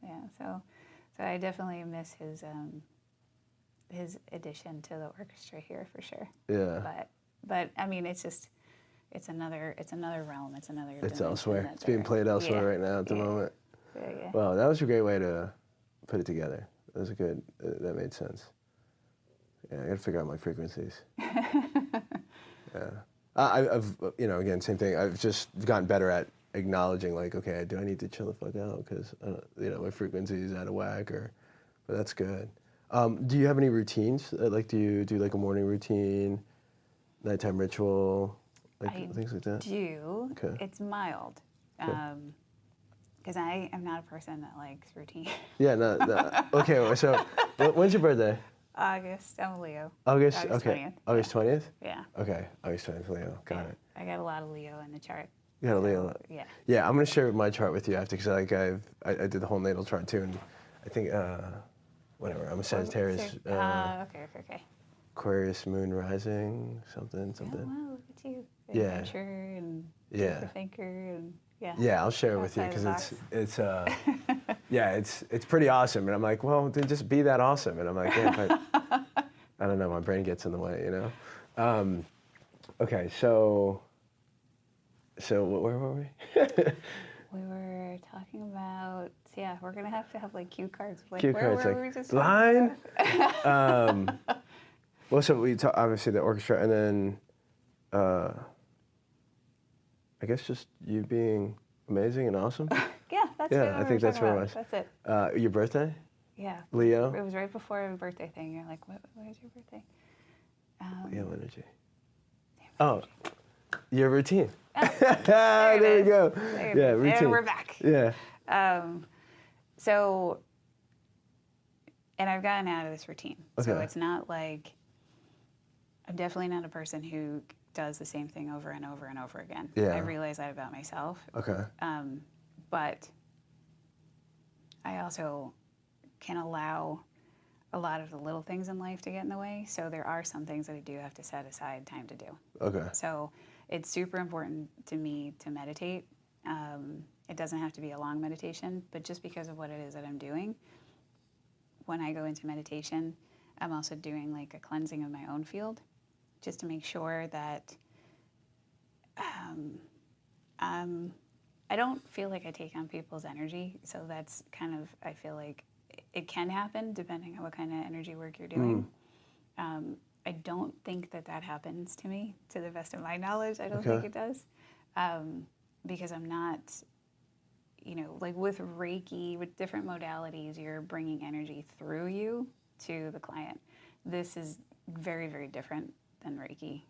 Yeah. So I definitely miss his addition to the orchestra here for sure.
Yeah.
But I mean, it's another realm. It's another.
It's elsewhere. It's being played elsewhere right now at the moment.
Yeah.
Wow, that was a great way to put it together. That was good. That made sense. Yeah, I got to figure out my frequencies. Yeah. I've again, same thing. I've just gotten better at acknowledging, like, okay, do I need to chill the fuck out because my frequency is out of whack, but that's good. Do you have any routines? Like, do you do like a morning routine, nighttime ritual, things like that?
I do.
Okay.
It's mild. Because I am not a person that likes routine.
Yeah, no. Okay, so when's your birthday?
August. I'm a Leo.
August
okay.
20th. August 20th?
Yeah.
Okay, August 20th, Leo. Got it.
I got a lot of Leo in the chart.
You got a Leo?
Yeah.
Yeah, I'm going to share my chart with you after, because I did the whole natal chart too, and I think, whatever, I'm a Sagittarius.
Okay.
Aquarius moon rising, something.
Oh, wow, look at you.
Yeah.
Adventure and the thinker and
Yeah, I'll share it with you because it's pretty awesome. And I'm like, well, then just be that awesome. And I'm like, yeah, but I don't know, my brain gets in the way, you know. Okay, so where were we?
We were talking about we're gonna have to have like cue cards. Like,
Cue
where
cards,
were
like
we just
line. Well, so we obviously the orchestra, and then I guess just you being amazing and awesome.
Yeah, that's
I think that's where it was.
That's it.
Your birthday?
Yeah.
Leo?
It was right before a birthday thing. You're like, what is your birthday?
Leo energy. Oh, Your routine.
Oh,
there you go. Yeah, routine.
And we're back.
Yeah.
So, and I've gotten out of this routine.
Okay.
So it's not like, I'm definitely not a person who does the same thing over and over and over again.
Yeah.
I realize that about myself.
Okay.
But I also can allow a lot of the little things in life to get in the way. So there are some things that I do have to set aside time to do.
Okay.
So it's super important to me to meditate. It doesn't have to be a long meditation, but just because of what it is that I'm doing, when I go into meditation, I'm also doing like a cleansing of my own field, just to make sure that I don't feel like I take on people's energy. So that's kind of, I feel like it can happen depending on what kind of energy work you're doing. I don't think that happens to me, to the best of my knowledge. I don't think it does. Because I'm not, like with Reiki, with different modalities, you're bringing energy through you to the client. This is very, very different than Reiki.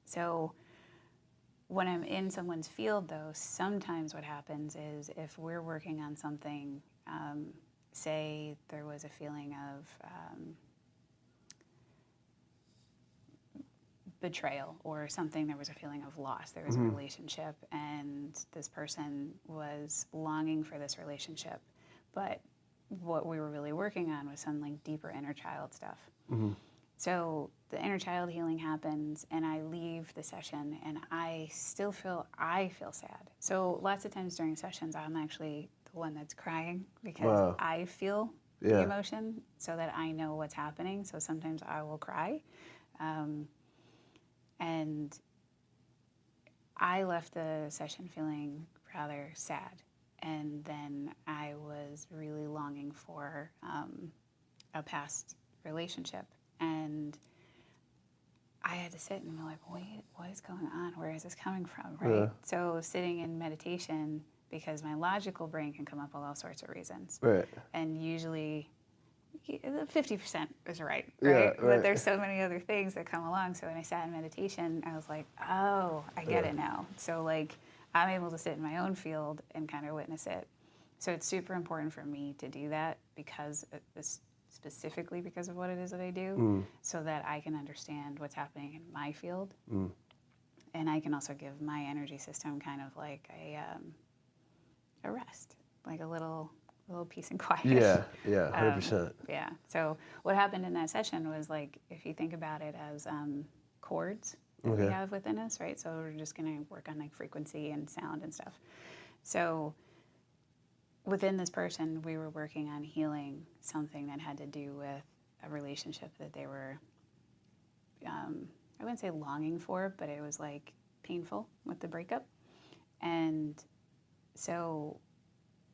So when I'm in someone's field, though, sometimes what happens is if we're working on something, say there was a feeling of betrayal or something, there was a feeling of loss, there was a relationship, and this person was longing for this relationship, but what we were really working on was some like deeper inner child stuff. So the inner child healing happens, and I leave the session, and I still feel sad. So lots of times during sessions, I'm actually the one that's crying because I feel the emotion, so that I know what's happening. So sometimes I will cry. And I left the session feeling rather sad. And then I was really longing for a past relationship. And I had to sit and be like, wait, what is going on? Where is this coming from, right? Yeah. So sitting in meditation, because my logical brain can come up with all sorts of reasons. Right. And usually 50% is right? Yeah, right? But there's so many other things that come along. So when I sat in meditation, I was like, oh, I get it now. So like I'm able to sit in my own field and kind of witness it. So it's super important for me to do that specifically because of what it is that I do, so that I can understand what's happening in my field. And I can also give my energy system kind of like a rest, like a little peace and quiet. Yeah, 100%. Yeah. So what happened in that session was like, if you think about it as chords that we have within us, right? So we're just going to work on like frequency and sound and stuff. So within this person, we were working on healing something that had to do with a relationship that they were, I wouldn't say longing for, but it was like painful with the breakup. And so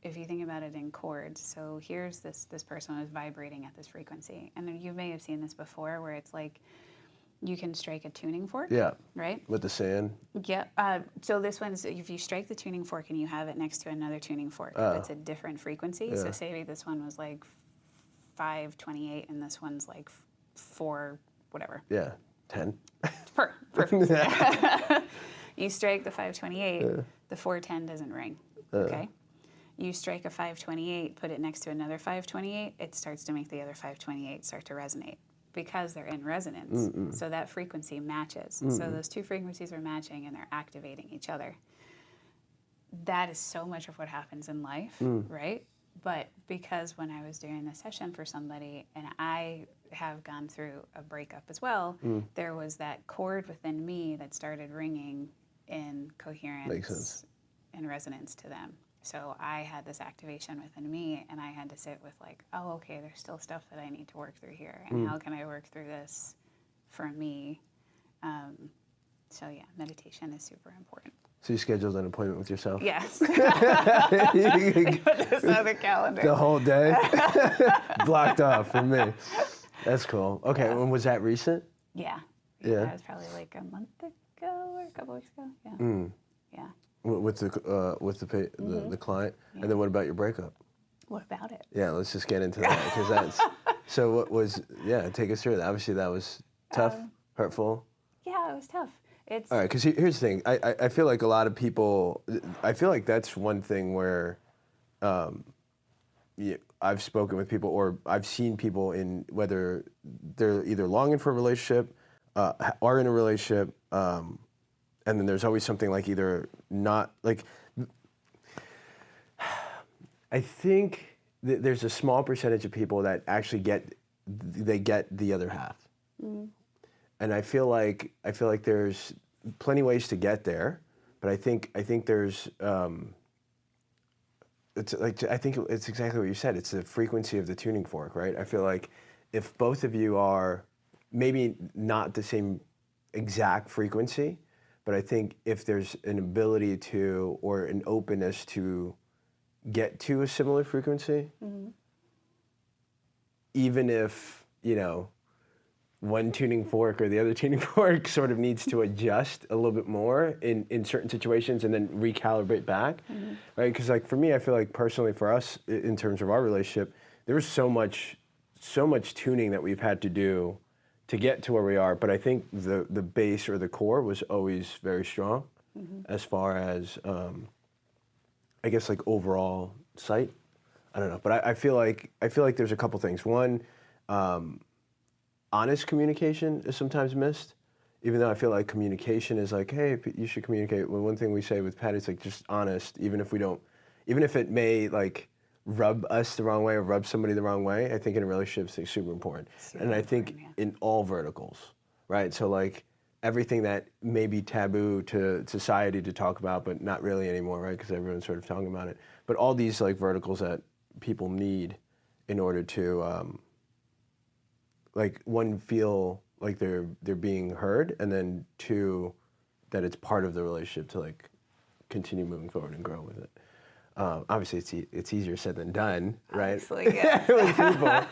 if you think about it in chords, so here's this person was vibrating at this frequency. And then you may have seen this before where it's like you can strike a tuning fork. Yeah. Right? With the sand. Yeah. So this one's, if you strike the tuning fork and you have it next to another tuning fork, it's a different frequency. Yeah. So say this one was like 528 and this one's like 4 whatever. Yeah. 10. Perfect. Yeah. You strike the 528, the 410 doesn't ring. Okay. You strike a 528, put it next to another 528, it starts to make the other 528 start to resonate because they're in resonance. So that frequency matches. So those two frequencies are matching and they're activating each other. That is so much of what happens in life, right? But because when I was doing the session for somebody, and I have gone through a breakup as well, there was that chord within me that started ringing in coherence and resonance to them. So I had this activation within me, and I had to sit with like, oh, okay, there's still stuff that I need to work through here, and how can I work through this for me? So yeah, meditation is super important. So you scheduled an appointment with yourself? Yes. I put this on the calendar. The whole day? Blocked off for me. That's cool. Okay, and was that recent? Yeah. That was probably like a month ago or a couple weeks ago. Yeah. Yeah. With the client, and then what about your breakup? What about it? Yeah, let's just get into that because that's. So what was? Yeah, take us through it. Obviously, that was tough, hurtful. Yeah, it was tough.
All right, because here's the thing. I feel like a lot of people, I feel like that's one thing where I've spoken with people or I've seen people in whether they're either longing for a relationship, are in a relationship, and then there's always something like either not, like, I think there's a small percentage of people that actually get the other half. Mm. And I feel like there's plenty ways to get there, but I think there's it's like, I think it's exactly what you said. It's the frequency of the tuning fork, right? I feel like if both of you are maybe not the same exact frequency, but I think if there's an ability to or an openness to get to a similar frequency, mm-hmm. even if, one tuning fork or the other tuning fork sort of needs to adjust a little bit more in certain situations and then recalibrate back, mm-hmm. right? Because like for me, I feel like personally for us, in terms of our relationship, there was so much tuning that we've had to do to get to where we are. But I think the base or the core was always very strong, mm-hmm. as far as, I guess like overall sight. I don't know, but I feel like there's a couple things. One, honest communication is sometimes missed, even though I feel like communication is like, hey, you should communicate. Well, one thing we say with Pat is like just honest, even if it may like rub us the wrong way or rub somebody the wrong way. I think in a relationship it's super important. And I think in all verticals, right? So like everything that may be taboo to society to talk about, but not really anymore, right? Because everyone's sort of talking about it. But all these like verticals that people need in order to like one, feel like they're being heard, and then two, that it's part of the relationship to like continue moving forward and grow with it. Obviously, it's easier said than done, right?
Obviously, yeah.
With people.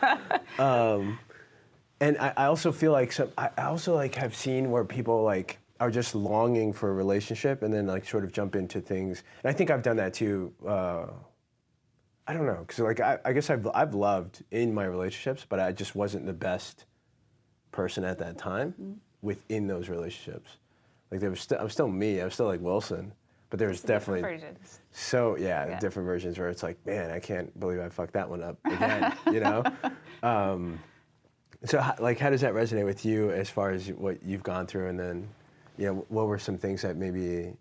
And I also feel like I also like have seen where people like are just longing for a relationship and then like sort of jump into things. And I think I've done that too. I don't know, because like I guess I've loved in my relationships, but I just wasn't the best person at that time, mm-hmm. within those relationships. Like I'm still me. I'm still like Wilson, but there's definitely
versions.
So yeah, different versions where it's like, man, I can't believe I fucked that one up again. So like, how does that resonate with you as far as what you've gone through, and then, what were some things that maybe.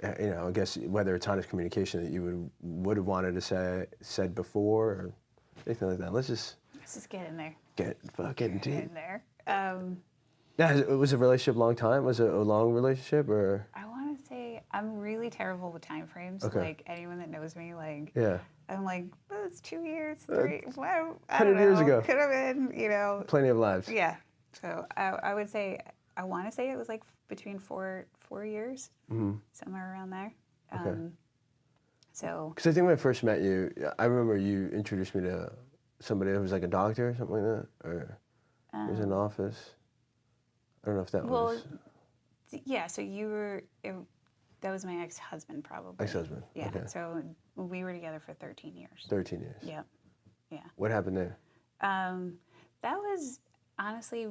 I guess whether it's honest communication that you would have wanted to said before or anything like that. Let's just
get in there.
Get fucking deep.
In there.
Yeah, was a relationship a long time? Was it a long relationship or?
I want to say I'm really terrible with time frames. Okay. Like anyone that knows me, like
yeah.
I'm like, well, it's 2 years, 3. Wow,
100 years ago.
Could have been,
Plenty of lives.
Yeah. So I would say I want to say it was like between 4 years, mm-hmm. somewhere around there.
Okay.
So.
Because I think when I first met you, I remember you introduced me to somebody who was like a doctor or something like that, or he was in an office. I don't know if that was.
Yeah. So you were. That was my ex-husband, probably.
Ex-husband.
Yeah.
Okay.
So we were together for 13 years.
13 years.
Yep. Yeah.
What happened there?
That was honestly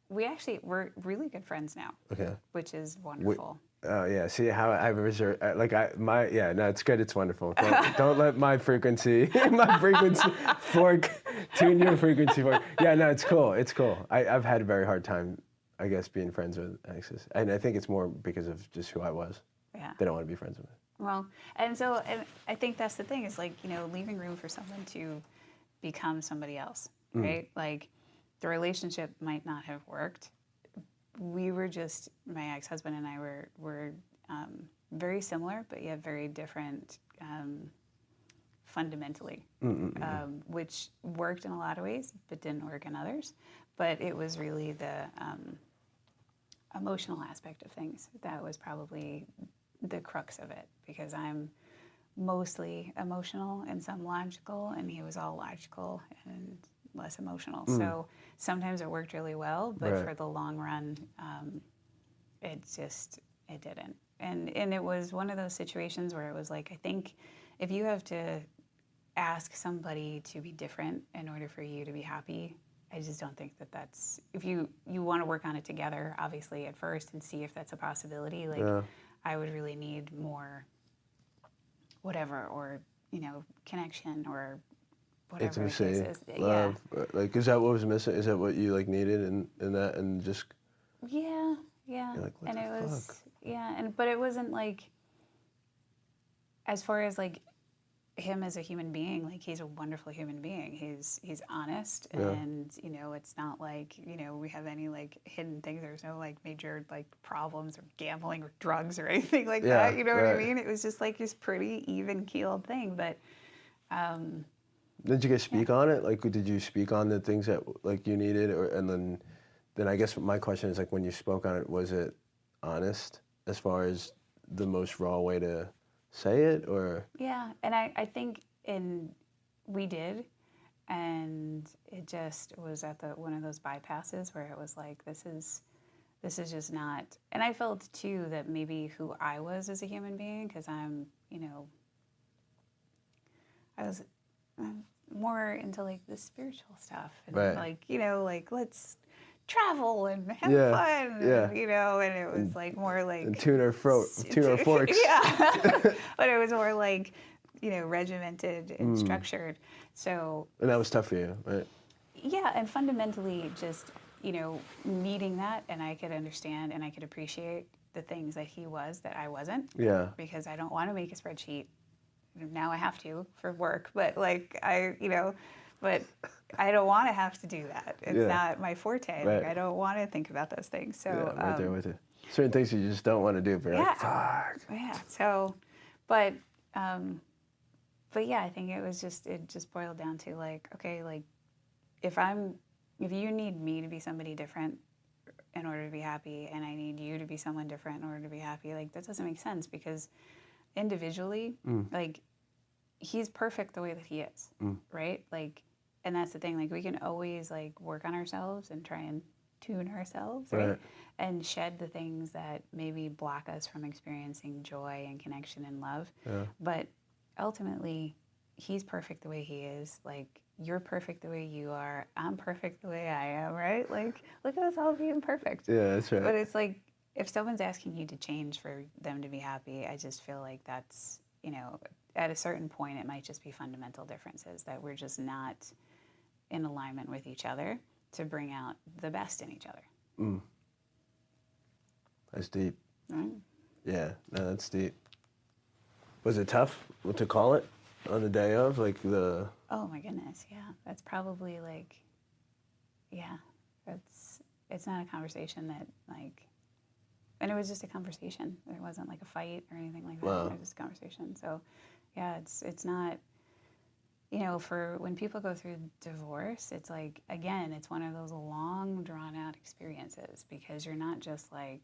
we actually we're really good friends now. Okay. Which is wonderful.
Oh yeah, see how I reserve no, it's good, it's wonderful. Don't let my frequency fork tune your frequency fork. Yeah, no, it's cool. I've had a very hard time, I guess, being friends with exes, and I think it's more because of just who I was.
Yeah.
They don't want to be friends with me.
Well, and I think that's the thing is like leaving room for someone to become somebody else, right? Like the relationship might not have worked. We were just, my ex-husband and I were very similar, but yet very different fundamentally, which worked in a lot of ways, but didn't work in others. But it was really the emotional aspect of things that was probably the crux of it, because I'm mostly emotional and some logical, and he was all logical and less emotional. So sometimes it worked really well, but for the long run, it didn't. And it was one of those situations where it was like, I think if you have to ask somebody to be different in order for you to be happy, I just don't think that that's, if you want to work on it together, obviously at first, and see if that's a possibility. Like, I would really need more, whatever, or connection, or whatever the case is.
Love. Yeah. Like, is that what was missing? Is that what you like needed in that, and just?
Yeah.
Like, what
And
the
it was,
fuck?
but it wasn't like, as far as like him as a human being, like he's a wonderful human being. He's honest, and it's not like we have any like hidden things. There's no like major like problems or gambling or drugs or anything like that. You know what I mean? It was just like this pretty even keeled thing. But
did you guys speak on it? Like, did you speak on the things that like you needed, and then I guess my question is like, when you spoke on it, was it honest as far as the most raw way to say it, or?
Yeah, and I think we did, and it just was at one of those bypasses where it was like, this is just not. And I felt too that maybe who I was as a human being, because I'm I was more into like the spiritual stuff, and like like let's travel and have fun, and, and it was like more like
and tune our forks.
But it was more like regimented and structured. So,
and that was tough for you, right?
Yeah, and fundamentally just needing that, and I could understand and I could appreciate the things that he was that I wasn't.
Yeah.
Because I don't want to make a spreadsheet. Now I have to for work, but like but I don't want to have to do that. It's not my forte. Like, I don't want to think about those things. So
right there with it. Certain things you just don't want to do, but you're like, fuck.
Yeah. So, but yeah, I think it just boiled down to like, okay, like if you need me to be somebody different in order to be happy, and I need you to be someone different in order to be happy, like that doesn't make sense, because individually, like he's perfect the way that he is, right? Like, and that's the thing, like we can always like work on ourselves and try and tune ourselves, right? And shed the things that maybe block us from experiencing joy and connection and love. But ultimately, he's perfect the way he is. Like, you're perfect the way you are. I'm perfect the way I am, right? Like, look at us all being perfect.
Yeah, that's right.
But it's like, if someone's asking you to change for them to be happy, I just feel like that's, at a certain point, it might just be fundamental differences, that we're just not in alignment with each other to bring out the best in each other.
That's deep.
Right?
Yeah, no, that's deep. Was it tough to call it on the day of, like the?
Oh my goodness, yeah. That's probably like, it's not a conversation that like, and it was just a conversation. There wasn't like a fight or anything like that.
Wow.
It was just a conversation. So, yeah, it's not, for when people go through divorce, it's like, again, it's one of those long, drawn out experiences, because you're not just like,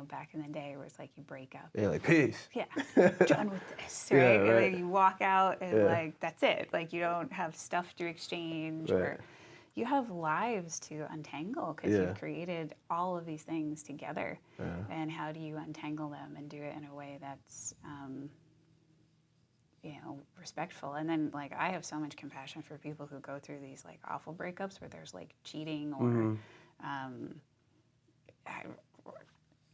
back in the day where it's like you break up.
Yeah, like peace.
Yeah, done with this, right? And then you walk out and like, that's it. Like, you don't have stuff to exchange, or you have lives to untangle, because you've created all of these things together. And how do you untangle them and do it in a way that's, respectful? And then like, I have so much compassion for people who go through these like awful breakups where there's like cheating or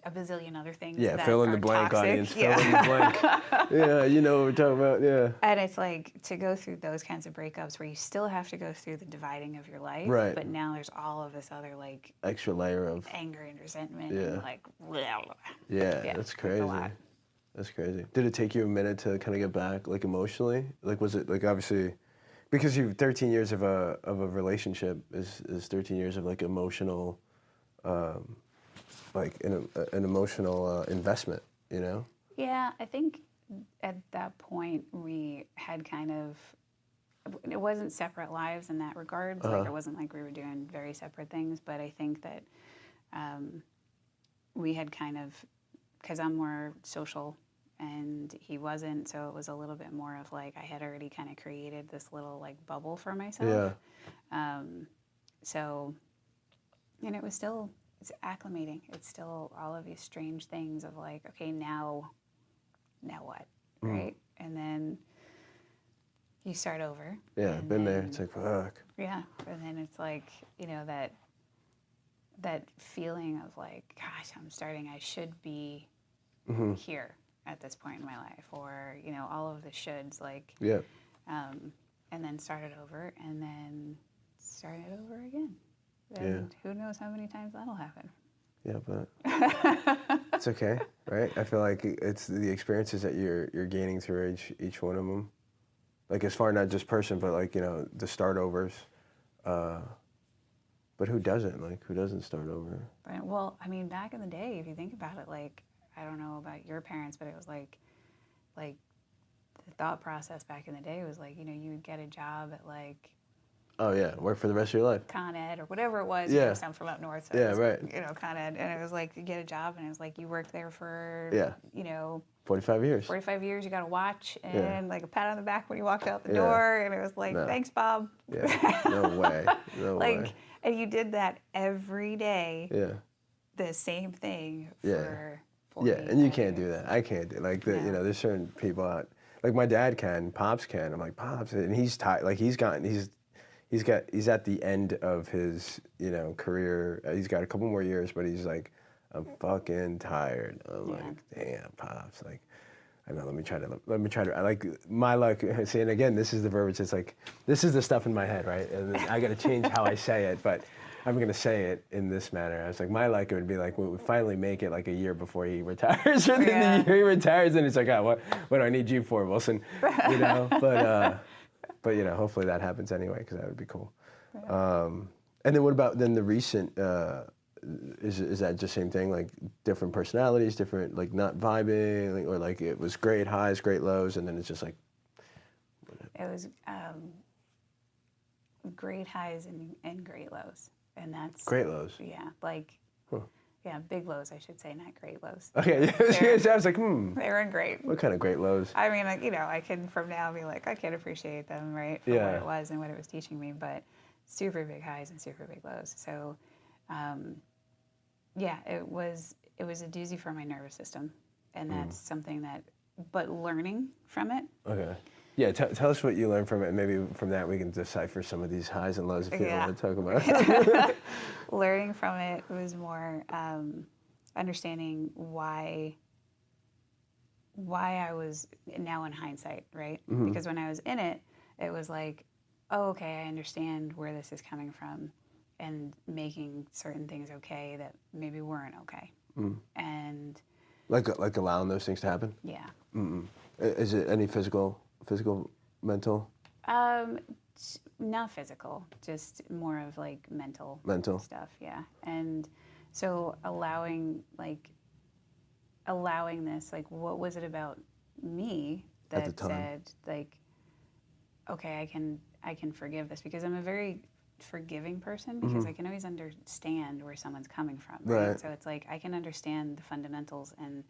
a bazillion other things.
Yeah, fill in the blank,
toxic.
audience. Fill in the blank. Yeah, you know what we're talking about. Yeah.
And it's like, to go through those kinds of breakups where you still have to go through the dividing of your life, but now there's all of this other like
extra layer of
anger and resentment and like
that's crazy. That's crazy. Did it take you a minute to kind of get back, like emotionally? Like, was it like, obviously, because you 13 years of a relationship is 13 years of like emotional, like an emotional investment,
Yeah, I think at that point we had kind of, it wasn't separate lives in that regard. Like, it wasn't like we were doing very separate things, but I think that we had kind of, because I'm more social and he wasn't, so it was a little bit more of like, I had already kind of created this little like bubble for myself. So, and it was still, it's acclimating. It's still all of these strange things of like, okay, now what, right? And then you start over.
Yeah, been there. It's like, fuck.
Yeah, and then it's like, that feeling of like, gosh, I should be here at this point in my life, or all of the shoulds, like,
Yeah.
and then start it over, and then start it over again. And who knows how many times that'll happen.
Yeah, but it's okay, right? I feel like it's the experiences that you're gaining through each one of them. Like, as far not just person, but like, the start overs. But who doesn't? Like, who doesn't start over?
Right. Well, I mean, back in the day, if you think about it, like, I don't know about your parents, but it was like the thought process back in the day was like, you would get a job at like,
oh yeah, work for the rest of your life.
Con Ed or whatever it was.
Yeah.
I'm from up north. So
yeah,
it was,
right.
Con Ed, and it was like you get a job, and it was like you work there for
45 years.
45 years. You got a watch and like a pat on the back when you walked out the door, and it was like, thanks, Bob.
Yeah. No way. No way.
And you did that every day.
Yeah.
The same thing for 40
Yeah, and you can't
years.
do that. I can't do like there's certain people out, like my dad can, Pops can. I'm like, Pops, and he's tired. Like he's at the end of his career. He's got a couple more years, but he's like, I'm fucking tired. I'm like, damn, Pops. Like, I know. Let me try to. I like my luck. See, and again, this is the verbiage. It's like, this is the stuff in my head, right? And I got to change how I say it, but I'm gonna say it in this manner. I was like, my luck, it would be like, we would finally make it like a year before he retires, or then the year he retires, and it's like, oh, what do I need you for, Wilson? But hopefully that happens anyway, because that would be cool. Yeah. And then what about the recent? Is that just same thing, like different personalities, different, like not vibing, like, or like it was great highs, great lows, and then it's just like.
It was great highs and great lows, and that's
great lows.
Yeah, like. Yeah, big lows, I should say, not great lows.
Okay, I was like,
They weren't great.
What kind of great lows?
I mean, like, I can from now be like, I can appreciate them, right, for what it was and what it was teaching me, but super big highs and super big lows. So, it was a doozy for my nervous system, and that's something but learning from it.
Okay. Yeah, tell us what you learned from it, and maybe from that we can decipher some of these highs and lows if you don't want to talk about it.
Learning from it was more understanding why I was now in hindsight, right? Mm-hmm. Because when I was in it, it was like, oh, okay, I understand where this is coming from, and making certain things okay that maybe weren't okay. Mm. And
like allowing those things to happen?
Yeah.
Mm-mm. Is it any physical, mental?
Not physical, just more of like mental stuff, yeah. And so allowing this, like, what was it about me that said, like, okay, I can forgive this, because I'm a very forgiving person, because I can always understand where someone's coming from, right? So it's like I can understand the fundamentals and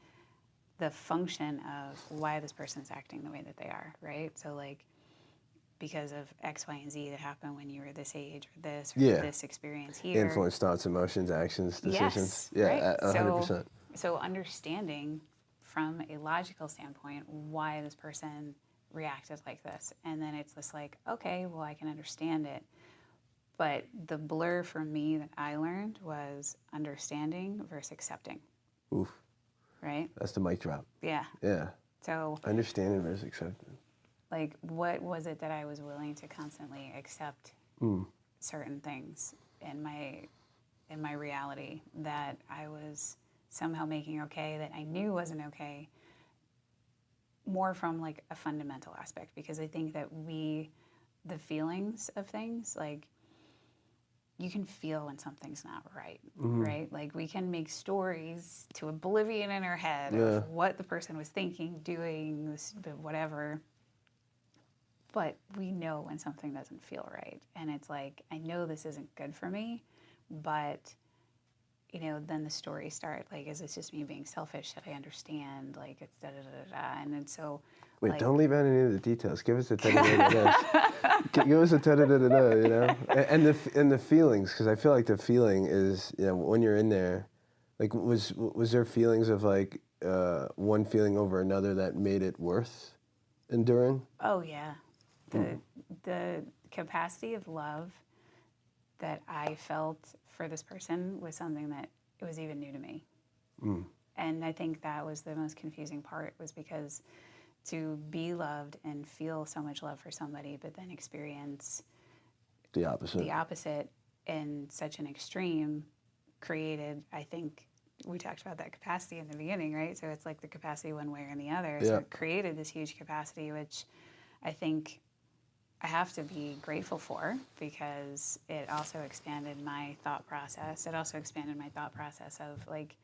the function of why this person's acting the way that they are, right? So like, because of X, Y, and Z that happened when you were this age, or this, or this experience here.
Influence, thoughts, emotions, actions, decisions.
Yes, right?
100%.
So understanding from a logical standpoint why this person reacted like this. And then it's just like, okay, well, I can understand it. But the blur for me that I learned was understanding versus accepting.
Oof.
Right?
That's the mic drop.
Yeah.
Yeah.
So
understanding versus accepting.
Like, what was it that I was willing to constantly accept certain things in my reality that I was somehow making okay, that I knew wasn't okay, more from like a fundamental aspect, because I think that the feelings of things, like, you can feel when something's not right, right? Like, we can make stories to oblivion in our head of what the person was thinking, doing, whatever. But we know when something doesn't feel right. And it's like, I know this isn't good for me, but, then the stories start, like, is this just me being selfish that I understand? Like, it's da-da-da-da-da. And then so...
Wait, don't leave out any of the details. Give us a da-da-da-da-da. Give us a da-da-da-da-da, And the feelings, because I feel like the feeling is, when you're in there, like, was there feelings of, like, one feeling over another that made it worth enduring?
Oh, yeah. The capacity of love that I felt for this person was something that it was even new to me. And I think that was the most confusing part, was because to be loved and feel so much love for somebody, but then experience
the opposite
in such an extreme, created, I think, we talked about that capacity in the beginning, right? So it's like the capacity one way or the other. So it created this huge capacity, which I think I have to be grateful for, because it also expanded my thought process. It also expanded my thought process of, like,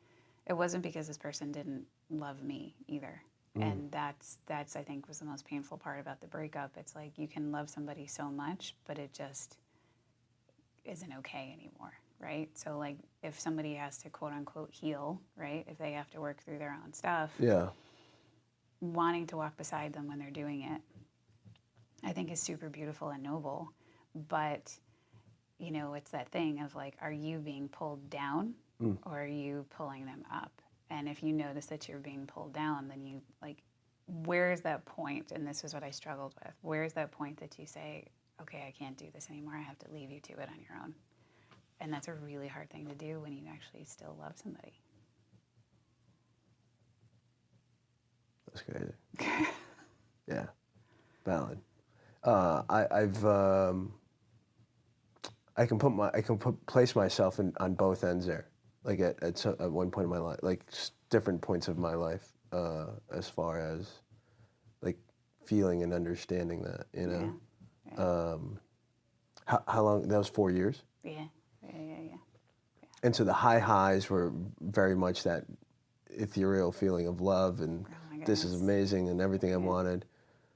it wasn't because this person didn't love me either. And that's I think was the most painful part about the breakup. It's like, you can love somebody so much, but it just isn't okay anymore, right? So like, if somebody has to quote unquote heal, right? If they have to work through their own stuff, wanting to walk beside them when they're doing it, I think is super beautiful and noble. But, you know, it's that thing of like, are you being pulled down or are you pulling them up? And if you notice that you're being pulled down, then you, like, where's that point? And this is what I struggled with. Where's that point that you say, okay, I can't do this anymore. I have to leave you to it on your own. And that's a really hard thing to do when you actually still love somebody.
That's crazy. Yeah, valid. I can place myself on both ends there. Like at one point in my life, like different points of my life, as far as like feeling and understanding that, you know. Yeah. How long? That was 4 years.
Yeah.
And so the highs were very much that ethereal feeling of love and this is amazing and everything I wanted.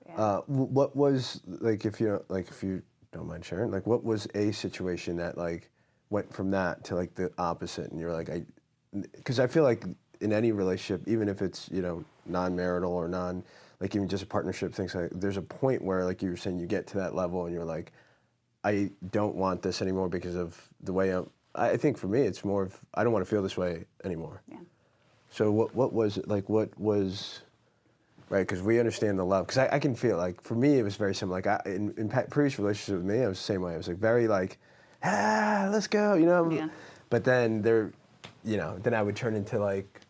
Yeah. What was, like, if you don't mind sharing, like, what was a situation that like went from that to like the opposite, and you're like, because I feel like in any relationship, even if it's, you know, non-marital or like even just a partnership, things like, there's a point where, like you were saying, you get to that level and you're like, I don't want this anymore because of the way I think for me, it's more of, I don't want to feel this way anymore. Yeah. So what was it, like, what was, right, because we understand the love, because I can feel, like, for me, it was very similar. Like, in previous relationships with me, I was the same way. I was like very like, let's go, you know? Yeah. But then then I would turn into like,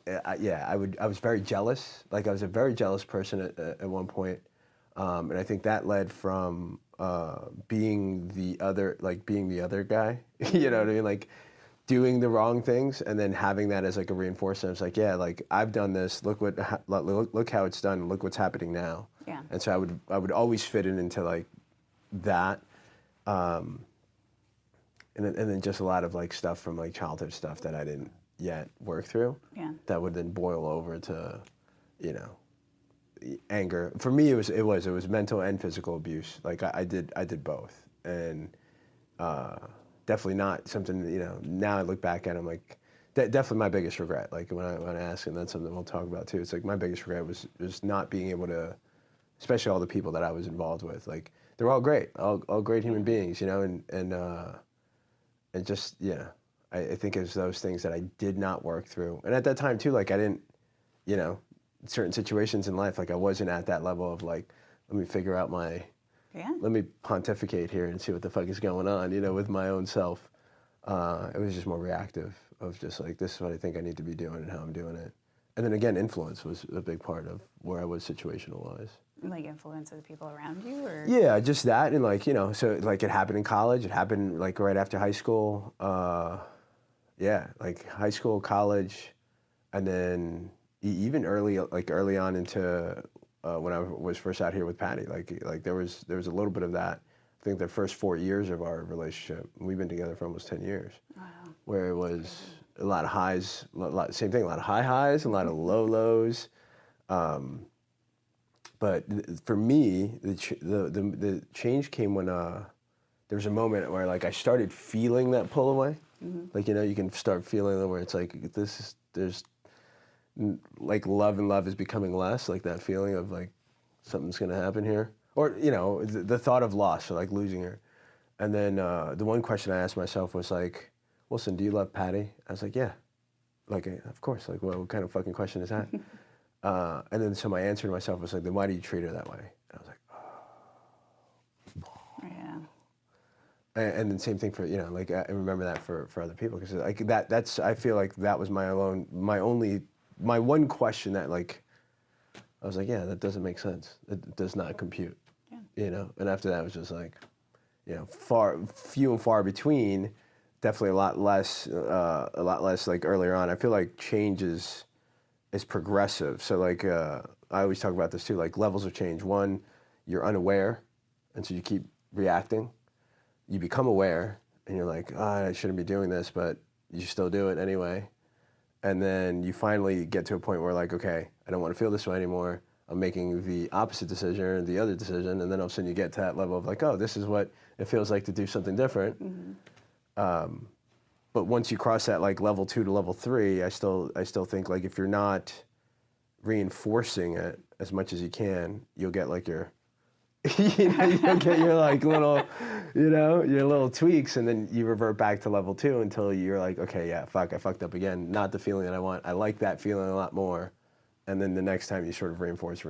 I was very jealous. Like, I was a very jealous person at one point. And I think that led from being the other guy, you know what I mean? Like, doing the wrong things and then having that as like a reinforcement. It's like, yeah, like, I've done this. Look how it's done. Look what's happening now. Yeah. And so I would always fit it into like that. And then just a lot of like stuff from like childhood stuff that I didn't yet work through. Yeah. That would then boil over to, you know, anger. For me, it was mental and physical abuse. Like, I did both, and definitely not something that, you know, now I look back at it, I'm like, definitely my biggest regret. Like, when I ask, and that's something we'll talk about too. It's like, my biggest regret was not being able to, especially all the people that I was involved with. Like, they're all great, all great human beings, you know, and just, yeah, I think it was those things that I did not work through. And at that time too, like, I didn't, you know, certain situations in life, like, I wasn't at that level of like, let me figure out let me pontificate here and see what the fuck is going on, you know, with my own self. It was just more reactive of just like, this is what I think I need to be doing and how I'm doing it. And then again, influence was a big part of where I was situational-wise.
Like, influence of the people around you, or?
Yeah, just that, and like, you know, so like, it happened in college. It happened like right after high school. Yeah, like high school, college, and then even early on into when I was first out here with Patty. Like there was a little bit of that. I think the first 4 years of our relationship, we've been together for almost 10 years. Wow. Where it was a lot of highs, same thing, a lot of high highs, a lot of low lows. But for me, the change came when there was a moment where, like, I started feeling that pull away. Mm-hmm. Like, you know, you can start feeling it where it's like, there's like, love is becoming less, like that feeling of like, something's gonna happen here. Or, you know, the thought of loss, or like losing her. And then the one question I asked myself was like, Wilson, do you love Patty? I was like, yeah. Like, of course. Like, what kind of fucking question is that? And then so my answer to myself was like, then why do you treat her that way? And I was like, oh. And then same thing for, like I remember that for other people, because like that's I feel like that was my one question that like I was like, yeah, that doesn't make sense. It does not compute.
Yeah.
And after that it was just like, few and far between. Definitely a lot less like earlier on. I feel like change is progressive. So like I always talk about this too, like levels of change. One, you're unaware, and so you keep reacting. You become aware, and you're like, I shouldn't be doing this, but you still do it anyway. And then you finally get to a point where like, okay, I don't want to feel this way anymore. I'm making the opposite decision or the other decision, and then all of a sudden you get to that level of like, oh, this is what it feels like to do something different.
Mm-hmm.
But once you cross that like level 2 to level 3, I still think like if you're not reinforcing it as much as you can, you'll get like your you'll get your like little your little tweaks, and then you revert back to level 2 until you're like, okay, yeah, fuck, I fucked up again. Not the feeling that I want. I like that feeling a lot more. And then the next time you sort of reinforce.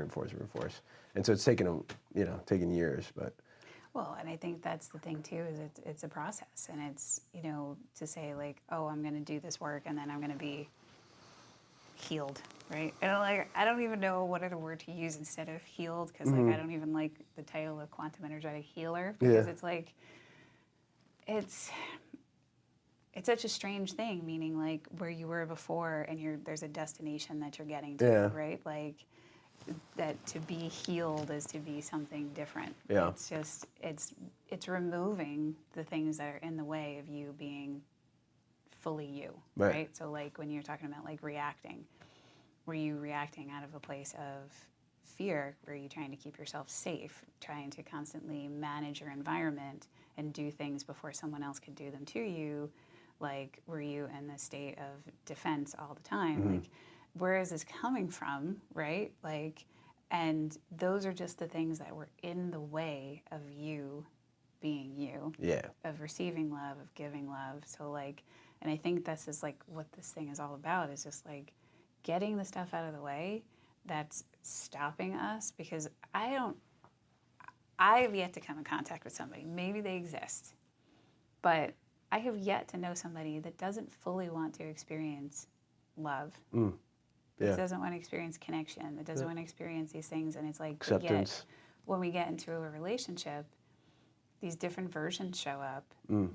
And so it's taken years, but.
Well, and I think that's the thing too, is it's a process, and it's, to say like, oh, I'm going to do this work and then I'm going to be healed, right? And I don't even know what other word to use instead of healed, because like I don't even like the title of quantum energetic healer, because it's like it's such a strange thing, meaning like where you were before and there's a destination that you're getting to, right? Like that to be healed is to be something different.
Yeah.
It's just it's removing the things that are in the way of you being fully you, right? So like when you're talking about like reacting, were you reacting out of a place of fear? Were you trying to keep yourself safe, trying to constantly manage your environment and do things before someone else could do them to you? Like, were you in the state of defense all the time? Like, where is this coming from, right? Like, and those are just the things that were in the way of you being you.
Yeah.
Of receiving love, of giving love. So like, and I think this is like what this thing is all about, is just like getting the stuff out of the way that's stopping us, because I have yet to come in contact with somebody. Maybe they exist, but I have yet to know somebody that doesn't fully want to experience love. That doesn't want to experience connection. That doesn't want to experience these things. And it's like,
acceptance.
Yet, when we get into a relationship, these different versions show up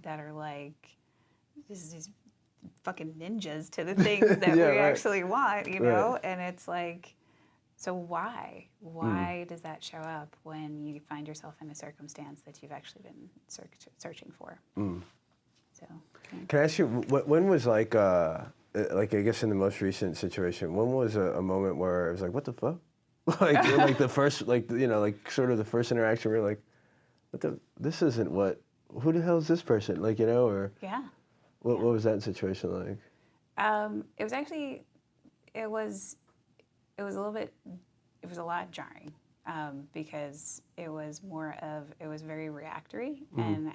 that are like these fucking ninjas to the things that we actually want, know? And it's like, so why? Why does that show up when you find yourself in a circumstance that you've actually been searching for? So,
Can I ask you, when was like I guess in the most recent situation, when was a moment where it was like, what the fuck? like the first, like sort of the first interaction where you're like, this isn't who the hell is this person? Like, or what was that situation like?
It was actually, it was a lot jarring, because it was very reactory, and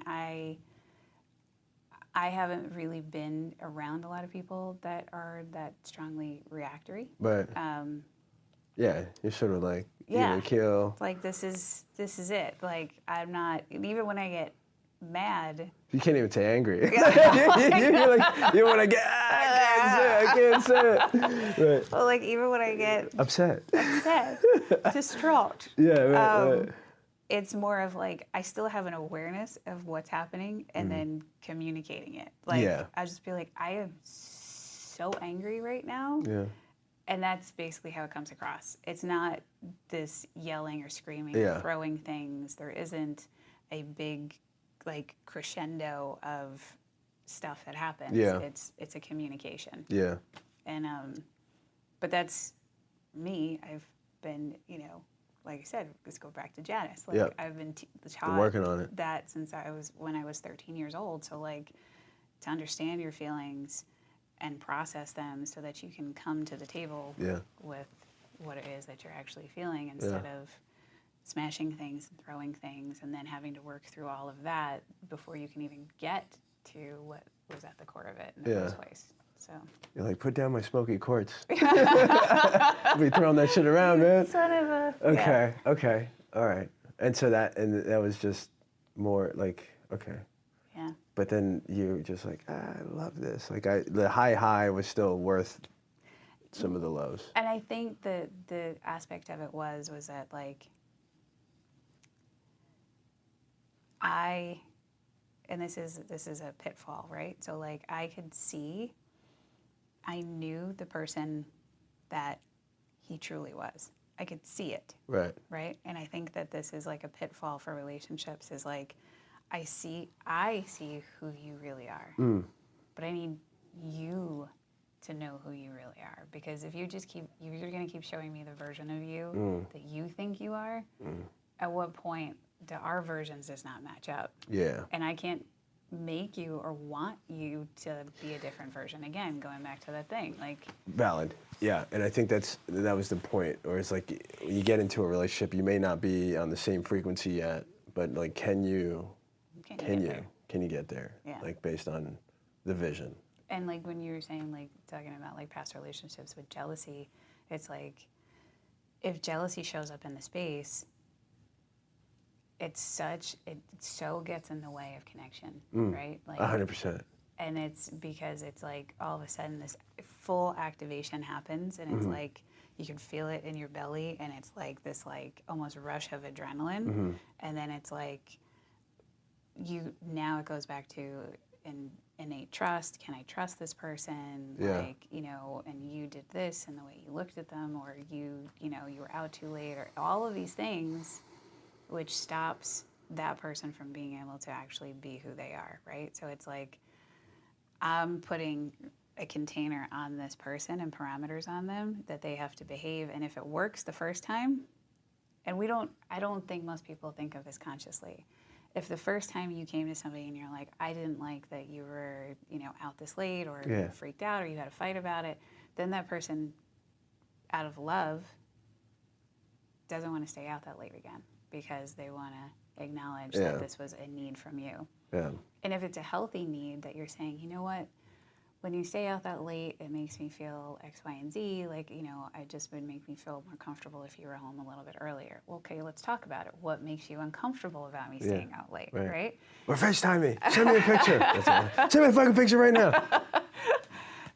I haven't really been around a lot of people that are that strongly reactory.
But yeah, you're sort of like, kill.
Like this is it. Like I'm not, even when I get mad.
You can't even say angry. You're like, when I get, I can't say it. Right.
Well, like even when I get
upset,
distraught.
Yeah, right.
It's more of like, I still have an awareness of what's happening and then communicating it. Like, I just be like, I am so angry right now.
Yeah.
And that's basically how it comes across. It's not this yelling or screaming or throwing things. There isn't a big, like, crescendo of stuff that happens.
Yeah.
It's a communication.
Yeah.
And, but that's me. I've been, like I said, let's go back to Janice. Like I've been taught
working on it.
That since when I was 13 years old. So like to understand your feelings and process them so that you can come to the table with what it is that you're actually feeling, instead of smashing things and throwing things and then having to work through all of that before you can even get to what was at the core of it in the first place. So
you're like, put down my smoky quartz. I'll be throwing that shit around, man.
Son of a.
Okay, all right. And so that was just more like, okay. but then you're just like, I love this. Like the high was still worth some of the lows.
And I think the aspect of it was that like and this is a pitfall, right? So like I knew the person that he truly was. I could see it.
Right.
Right? And I think that this is like a pitfall for relationships is like I see who you really are. But I need you to know who you really are, because if you're going to keep showing me the version of you that you think you are, at what point do our versions just not match up?
Yeah.
And I can't make you or want you to be a different version. Again, going back to that thing, like
valid. Yeah, and I think that was the point. Or it's like when you get into a relationship, you may not be on the same frequency yet, but like, can you get there?
Yeah.
Like based on the vision.
And like when you were saying, like talking about like past relationships with jealousy, it's like if jealousy shows up in the space, it so gets in the way of connection, right? Like
100%.
And it's because it's like all of a sudden this full activation happens, and it's like you can feel it in your belly, and it's like this like almost rush of adrenaline, and then it's like now it goes back to innate trust. Can I trust this person?
Yeah.
Like, and you did this, and the way you looked at them, or you were out too late, or all of these things, which stops that person from being able to actually be who they are, right? So it's like I'm putting a container on this person and parameters on them that they have to behave, and if it works the first time, and I don't think most people think of this consciously. If the first time you came to somebody and you're like, I didn't like that you were, out this late, or you freaked out, or you had a fight about it, then that person, out of love, doesn't want to stay out that late again, because they want to acknowledge that this was a need from you.
Yeah.
And if it's a healthy need that you're saying, you know what, when you stay out that late, it makes me feel X, Y, and Z. Like, it just would make me feel more comfortable if you were home a little bit earlier. Well, okay, let's talk about it. What makes you uncomfortable about me staying out late, right?
Or FaceTime me. Send me a picture. Send me a fucking picture right now.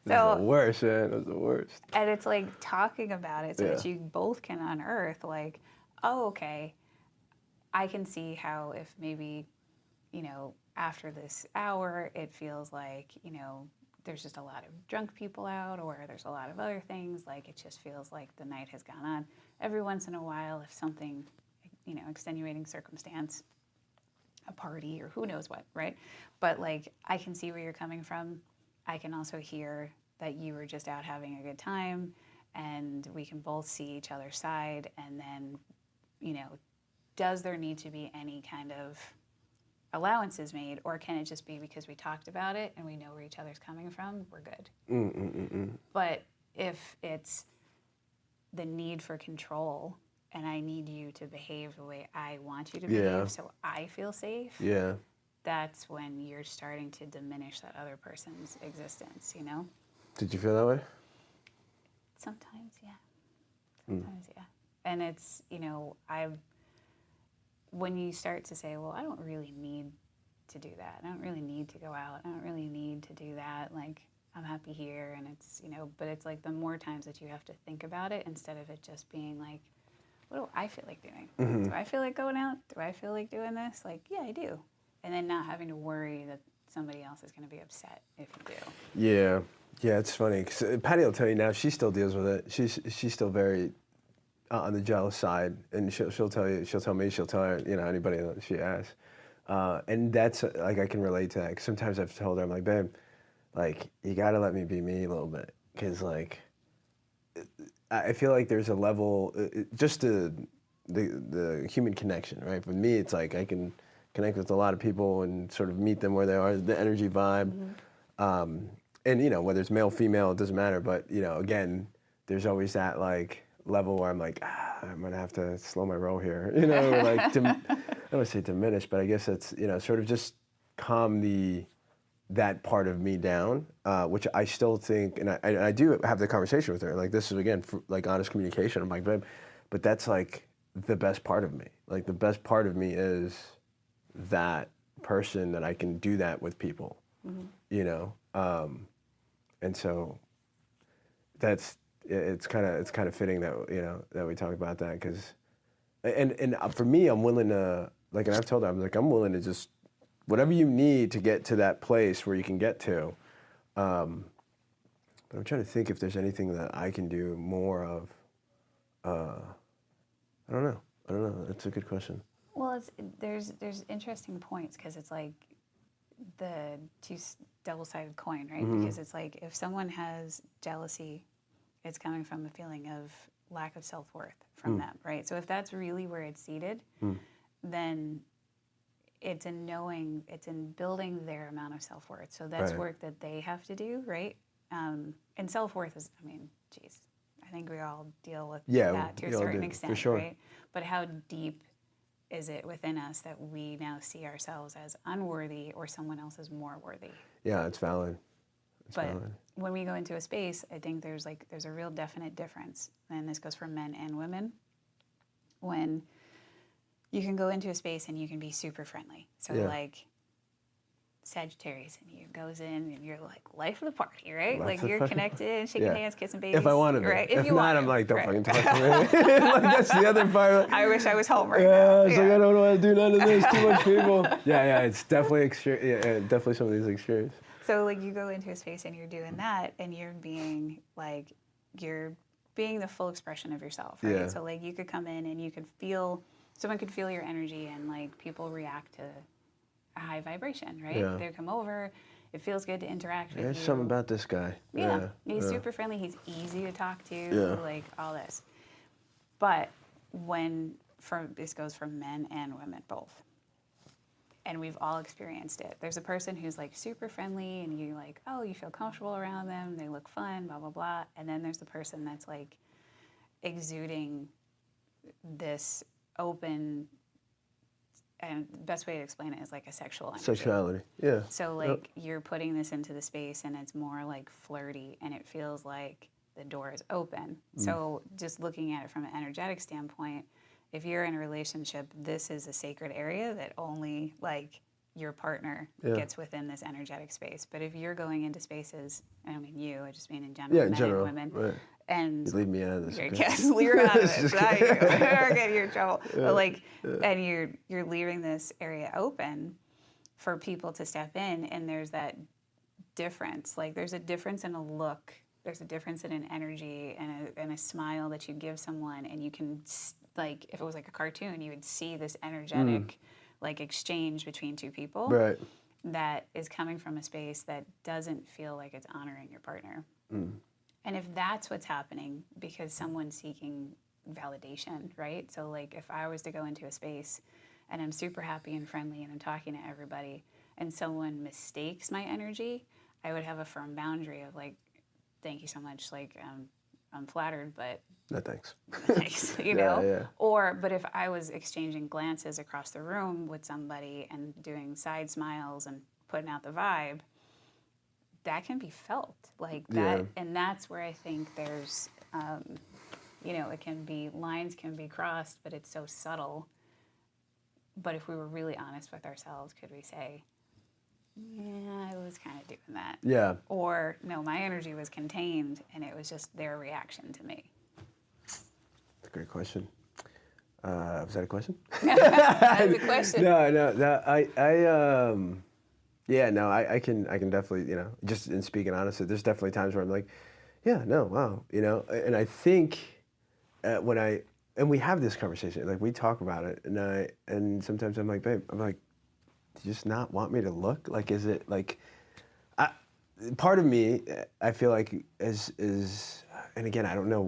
That's the worst, man. That's the worst.
And it's like talking about it so that you both can unearth, like, oh, okay, I can see how if maybe, after this hour, it feels like, there's just a lot of drunk people out, or there's a lot of other things. Like, it just feels like the night has gone on. Every once in a while, if something, extenuating circumstance, a party or who knows what, right? But like, I can see where you're coming from. I can also hear that you were just out having a good time, and we can both see each other's side. And then, does there need to be any kind of allowances made, or can it just be because we talked about it and we know where each other's coming from, we're good? But if it's the need for control, and I need you to behave the way I want you to behave so I feel safe, that's when you're starting to diminish that other person's existence,
Did you feel that way?
Sometimes, yeah. Sometimes, yeah. And it's, when you start to say, well, I don't really need to do that. I don't really need to go out. I don't really need to do that. Like, I'm happy here. And it's, but it's like the more times that you have to think about it, instead of it just being like, what do I feel like doing? Do I feel like going out? Do I feel like doing this? Like, yeah, I do. And then not having to worry that somebody else is going to be upset if you do.
Yeah. Yeah, it's funny. 'Cause Patty will tell you now, she still deals with it. She's still very on the jealous side, and she'll tell you, she'll tell me, she'll tell her, anybody that she asks. And that's like, I can relate to that. 'Cause sometimes I've told her, I'm like, babe, like, you got to let me be me a little bit. 'Cause like, I feel like there's a level, just the human connection, right? For me, it's like I can connect with a lot of people and sort of meet them where they are, the energy vibe. And whether it's male, female, it doesn't matter. But again, there's always that like level where I'm like, I'm gonna have to slow my roll here, or like I don't want to say diminish, but I guess it's sort of just calm that part of me down, which I still think, and I do have the conversation with her. Like, this is again like honest communication. I'm like, babe, but that's like the best part of me. Like, the best part of me is that person that I can do that with people, you know? And so it's kind of fitting that, you know, that we talk about that, because, and for me, I'm willing to, like, and I've told her, I'm willing to just, whatever you need to get to that place where you can get to. But I'm trying to think if there's anything that I can do more of. I don't know. That's a good question.
Well, there's interesting points, because it's like the double-sided coin, right? Because it's like, if someone has jealousy, it's coming from a feeling of lack of self-worth from them, right? So if that's really where it's seated, then it's in building their amount of self-worth. So that's work that they have to do, right? And self-worth is, I mean, geez, I think we all deal with that to a certain extent,
for sure.
right? But how deep is it within us that we now see ourselves as unworthy, or someone else is more worthy?
Yeah, it's valid.
But when we go into a space, I think there's a real definite difference, and this goes for men and women, when you can go into a space and you can be super friendly. So like Sagittarius, and you goes in and you're like life of the party, right? Like you're connected, shaking hands, kissing babies.
If I wanted to.
Right?
If not, I'm like, don't fucking talk to me. Like, that's the other part.
I wish I was home right now.
It's like, I don't want to do none of this. Too much people. Yeah, it's definitely definitely some of these extremes.
So like, you go into a space and you're doing that, and you're being the full expression of yourself, right?
Yeah.
So like, you could come in and you could someone could feel your energy, and like, people react to a high vibration, right?
Yeah.
They come over, it feels good to interact with you.
There's something about this guy.
Yeah. He's super friendly, he's easy to talk to, like all this. But this goes for men and women both. And we've all experienced it. There's a person who's like super friendly, and you like, oh, you feel comfortable around them, they look fun, blah, blah, blah. And then there's the person that's like exuding this open, and the best way to explain it is like a sexual energy.
Sexuality, yeah.
So like, you're putting this into the space, and it's more like flirty, and it feels like the door is open. So just looking at it from an energetic standpoint, if you're in a relationship, this is a sacred area that only like your partner gets within this energetic space. But if you're going into spaces, I don't mean you, I just mean in general,
in
men
general,
and women,
right.
And
you leave me out of this.
Yes, leave her out of this. Not you. Or get you in trouble. But like, and you're leaving this area open for people to step in, and there's that difference. Like, there's a difference in a look. There's a difference in an energy and a smile that you give someone, and you can, like, if it was like a cartoon, you would see this energetic like exchange between two people that is coming from a space that doesn't feel like it's honoring your partner. And if that's what's happening because someone's seeking validation, right? So like, if I was to go into a space and I'm super happy and friendly and I'm talking to everybody, and someone mistakes my energy, I would have a firm boundary of like, thank you so much, like, I'm flattered, but
no thanks.
Thanks, you know? But if I was exchanging glances across the room with somebody and doing side smiles and putting out the vibe, that can be felt like that. And that's where I think there's, lines can be crossed, but it's so subtle. But if we were really honest with ourselves, could we say, yeah, I was kind of doing that.
Yeah.
Or, no, my energy was contained, and it was just their reaction to me.
That's a great question. Was that a question?
That was a question.
No, I can definitely, just in speaking honestly, there's definitely times where I'm like, wow, and I think and we have this conversation, like we talk about it, and sometimes I'm like, babe, do you just not want me to look? Like, is it like, part of me, I feel like is, and again, I don't know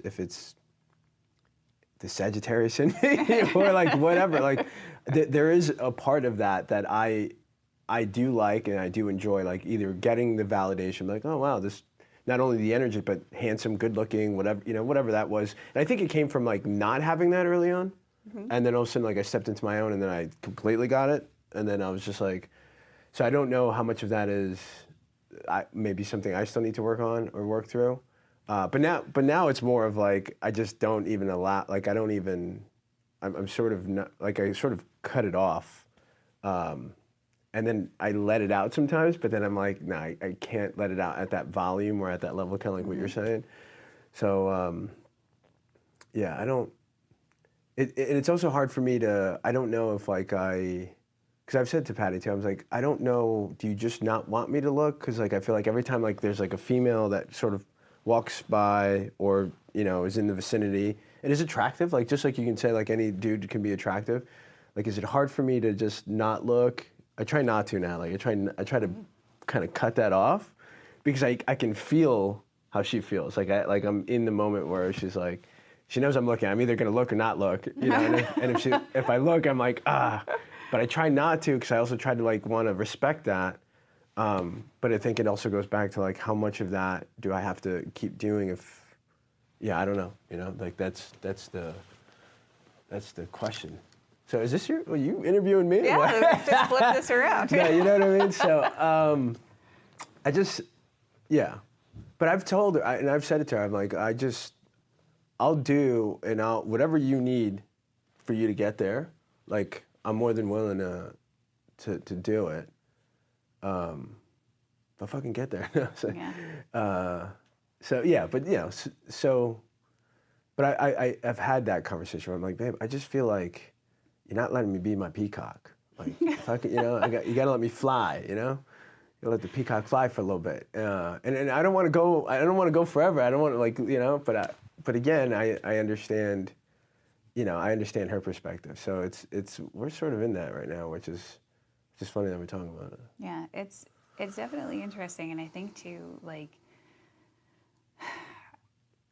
if it's the Sagittarius in me or like whatever, like there is a part of that I do like, and I do enjoy, like either getting the validation, like, oh wow, this, not only the energy, but handsome, good looking, whatever that was. And I think it came from like not having that early on. And then all of a sudden, like I stepped into my own, and then I completely got it. And then I was just like, so I don't know how much of that is maybe something I still need to work on or work through. But now it's more of like, I just don't even allow, like I'm sort of not, like I sort of cut it off. And then I let it out sometimes, but then I'm like, no, I can't let it out at that volume or at that level, kind of like what you're saying. So, yeah, I don't, it's also hard for me to, I don't know if like because I've said to Patty too, I was like, I don't know, do you just not want me to look? Because like I feel like every time like there's like a female that sort of walks by or, you know, is in the vicinity and is attractive, like just like you can say like any dude can be attractive, like is it hard for me to just not look? I try not to now, like I try to kind of cut that off because I can feel how she feels. Like I'm in the moment where she's like, she knows I'm looking. I'm either gonna look or not look, you know. And if I look, I'm like but I try not to because I also try to like want to respect that. But I think it also goes back to like how much of that do I have to keep doing if, yeah, I don't know, you know, like that's the question. So is this are you interviewing me?
Yeah, just flip this around.
Yeah, you know what I mean? So I just, yeah. But I've told her, and I've said it to her, I'm like, I'll do, and whatever you need for you to get there, like, I'm more than willing to do it. I'll fucking get there. So,
Yeah.
So, yeah, but, you know, but I've had that conversation where I'm like, babe, I just feel like you're not letting me be my peacock. Like, if I could, you know, you gotta let me fly, you know? You let the peacock fly for a little bit. And I don't want to go forever. I don't want to, like, you know, but again, I understand, you know, I understand her perspective. So we're sort of in that right now, which is just funny that we're talking about it.
Yeah, it's definitely interesting, and I think too, like,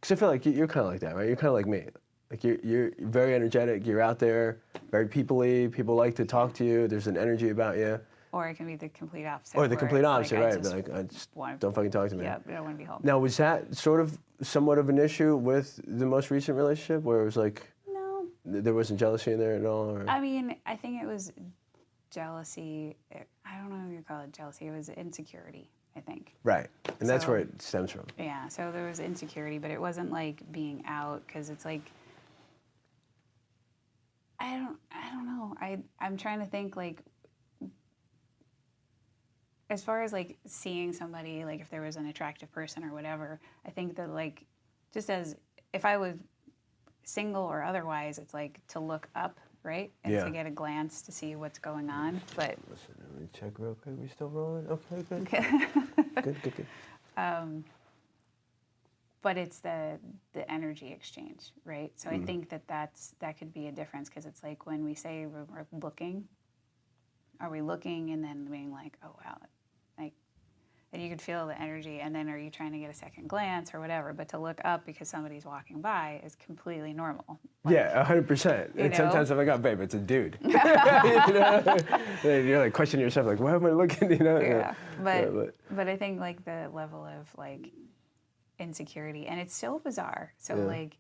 because I feel like you're kind of like that, right? You're kind of like me. Like you're very energetic. You're out there, very people-y. People like to talk to you. There's an energy about you.
or it can be the complete opposite.
Or the complete opposite,
like,
right? I just don't fucking talk to me.
Yeah, I don't want to be home.
Now, was that sort of somewhat of an issue with the most recent relationship, where it was like,
No.
There wasn't jealousy in there at all? Or?
I mean, I think it was jealousy. I don't know if you call it jealousy. It was insecurity, I think.
Right, and that's where it stems from.
Yeah, so there was insecurity, but it wasn't like being out, because it's like, I don't know. I'm trying to think, like, as far as like seeing somebody, like if there was an attractive person or whatever, I think that like, just as if I was single or otherwise, it's like to look up, right? And to get a glance to see what's going on. But
listen, let me check real quick. We still rolling? Okay, good.
Okay.
Good. But
it's the energy exchange, right? So I think that could be a difference, because it's like when we say we're looking, are we looking and then being like, oh wow, like, and you could feel the energy, and then are you trying to get a second glance or whatever? But to look up because somebody's walking by is completely normal. Like,
yeah, 100%. And sometimes I'm like, oh babe, it's a dude. You know? You're like questioning yourself, like, why am I looking? You know?
Yeah. But I think like the level of like insecurity, and it's so bizarre. So like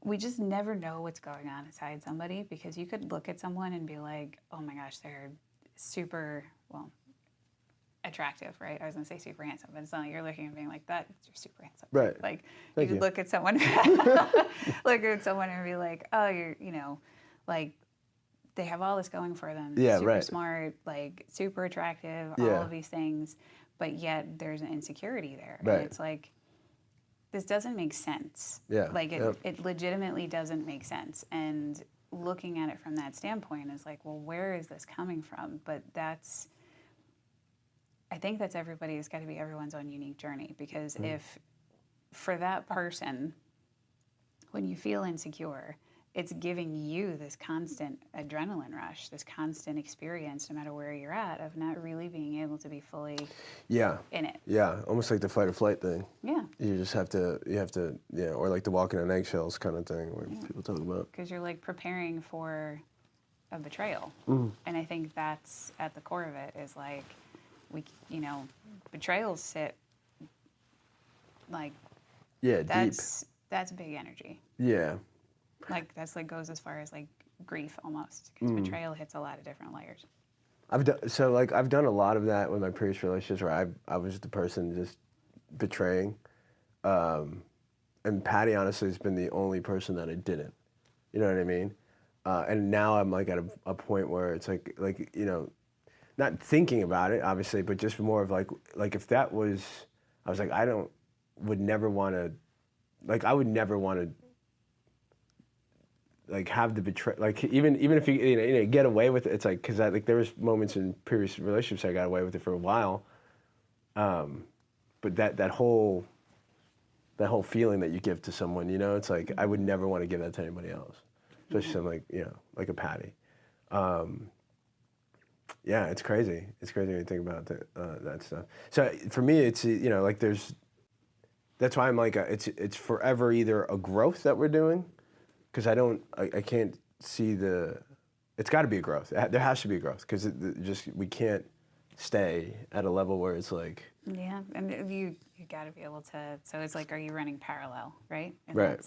we just never know what's going on inside somebody, because you could look at someone and be like, oh my gosh, they're super, well, attractive, right? I was going to say super handsome, but it's not like you're looking and being like, that, you're super handsome.
Right.
Like,
Thank
you could
you.
look at someone, and be like, oh, you're, you know, like, they have all this going for them.
Yeah,
super
right.
smart, like, super attractive,
Yeah.
all of these things, but yet there's an insecurity there.
Right.
And it's like, this doesn't make sense.
Yeah.
Like, it legitimately doesn't make sense. And looking at it from that standpoint is like, well, where is this coming from? But I think that's everybody's got to be everyone's own unique journey, because if for that person, when you feel insecure, it's giving you this constant adrenaline rush, this constant experience, no matter where you're at, of not really being able to be fully in it.
Yeah, almost like the fight or flight thing.
Yeah.
You just have to, or like the walking on eggshells kind of thing where people talk about.
Because you're like preparing for a betrayal. And I think that's at the core of it, is like, betrayals sit like,
deep.
That's big energy.
Yeah.
Like, that's like goes as far as like grief almost, because betrayal hits a lot of different layers.
I've done a lot of that with my previous relationships, where I was the person just betraying, and Patty honestly has been the only person that I didn't. You know what I mean? and now I'm like at a point where it's like you know, not thinking about it obviously, but just more of like if that was, I was like would never want to, like I would never want to like have the betray, like even if you know, get away with it, it's like because like there was moments in previous relationships I got away with it for a while, but that whole feeling that you give to someone, you know, it's like I would never want to give that to anybody else, especially something like, you know, like a Patty. Yeah, it's crazy. It's crazy when you think about that stuff. So for me, it's, you know, like that's why I'm like, it's forever either a growth that we're doing, because I can't see it's got to be a growth. There has to be a growth, because we can't stay at a level where it's like.
Yeah, and you got to be able to. So it's like, are you running parallel, right? And
Right.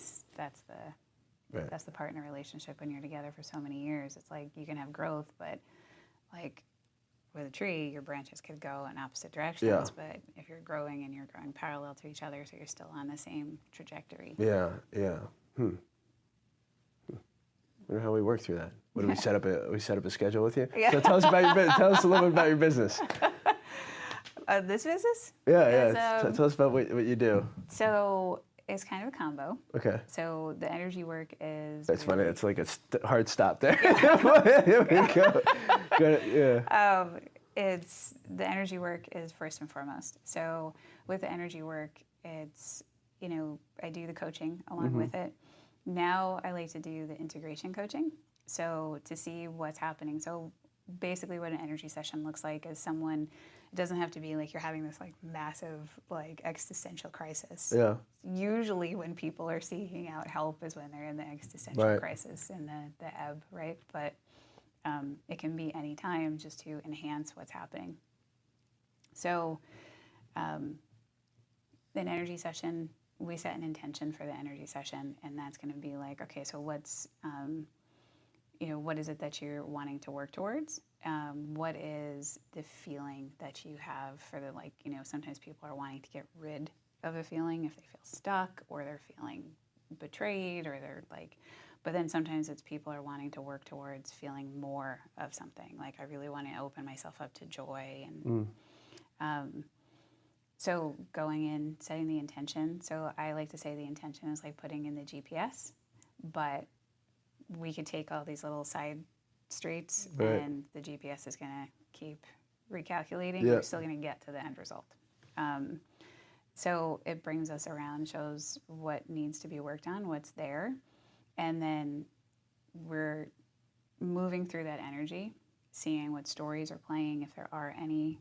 That's the partner relationship when you're together for so many years. It's like you can have growth, but like with a tree, your branches could go in opposite directions.
Yeah.
But if you're growing and you're growing parallel to each other, so you're still on the same trajectory.
Yeah, yeah. I wonder how we work through that. What do we set up a schedule with you?
Yeah.
So tell us a little bit about your business.
This business?
Yeah. Tell us about what you do.
So it's kind of a combo.
Okay.
So the energy work is.
That's funny. It's like a hard stop there. Here we go. Yeah.
It's the energy work is first and foremost. So with the energy work, it's, you know, I do the coaching along with it. Now I like to do the integration coaching. So to see what's happening. So basically what an energy session looks like is someone, it doesn't have to be like you're having this like massive like existential crisis.
Yeah.
Usually when people are seeking out help is when they're in the existential crisis in the ebb, right? But it can be any time just to enhance what's happening. So an energy session, we set an intention for the energy session, and that's going to be like, okay, so what's, you know, what is it that you're wanting to work towards? What is the feeling that you have for the, like, you know, sometimes people are wanting to get rid of a feeling if they feel stuck or they're feeling betrayed or they're like, but then sometimes it's people are wanting to work towards feeling more of something. Like I really want to open myself up to joy and so going in, setting the intention. So I like to say the intention is like putting in the GPS, but we could take all these little side streets and the GPS is going to keep recalculating.
Yeah.
We're still going to get to the end result. So it brings us around, shows what needs to be worked on, what's there, and then we're moving through that energy, seeing what stories are playing, if there are any.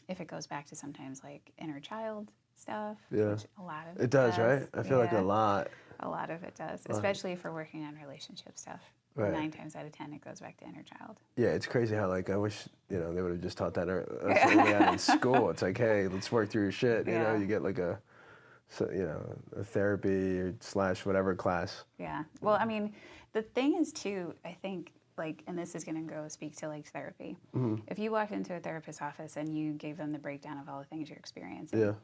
If it goes back to sometimes like inner child stuff, which a lot of
it does, right? I feel like a lot.
A lot of it does, especially if we're working on relationship stuff. Right. 9 times out of 10, it goes back to inner child.
Yeah, it's crazy how like I wish, you know, they would have just taught that early on in school. It's like, hey, let's work through your shit. You know, you get like a therapy or / whatever class.
Yeah. Well, I mean, the thing is too, I think, like, and this is going to go speak to like therapy. If you walked into a therapist's office and you gave them the breakdown of all the things you're experiencing,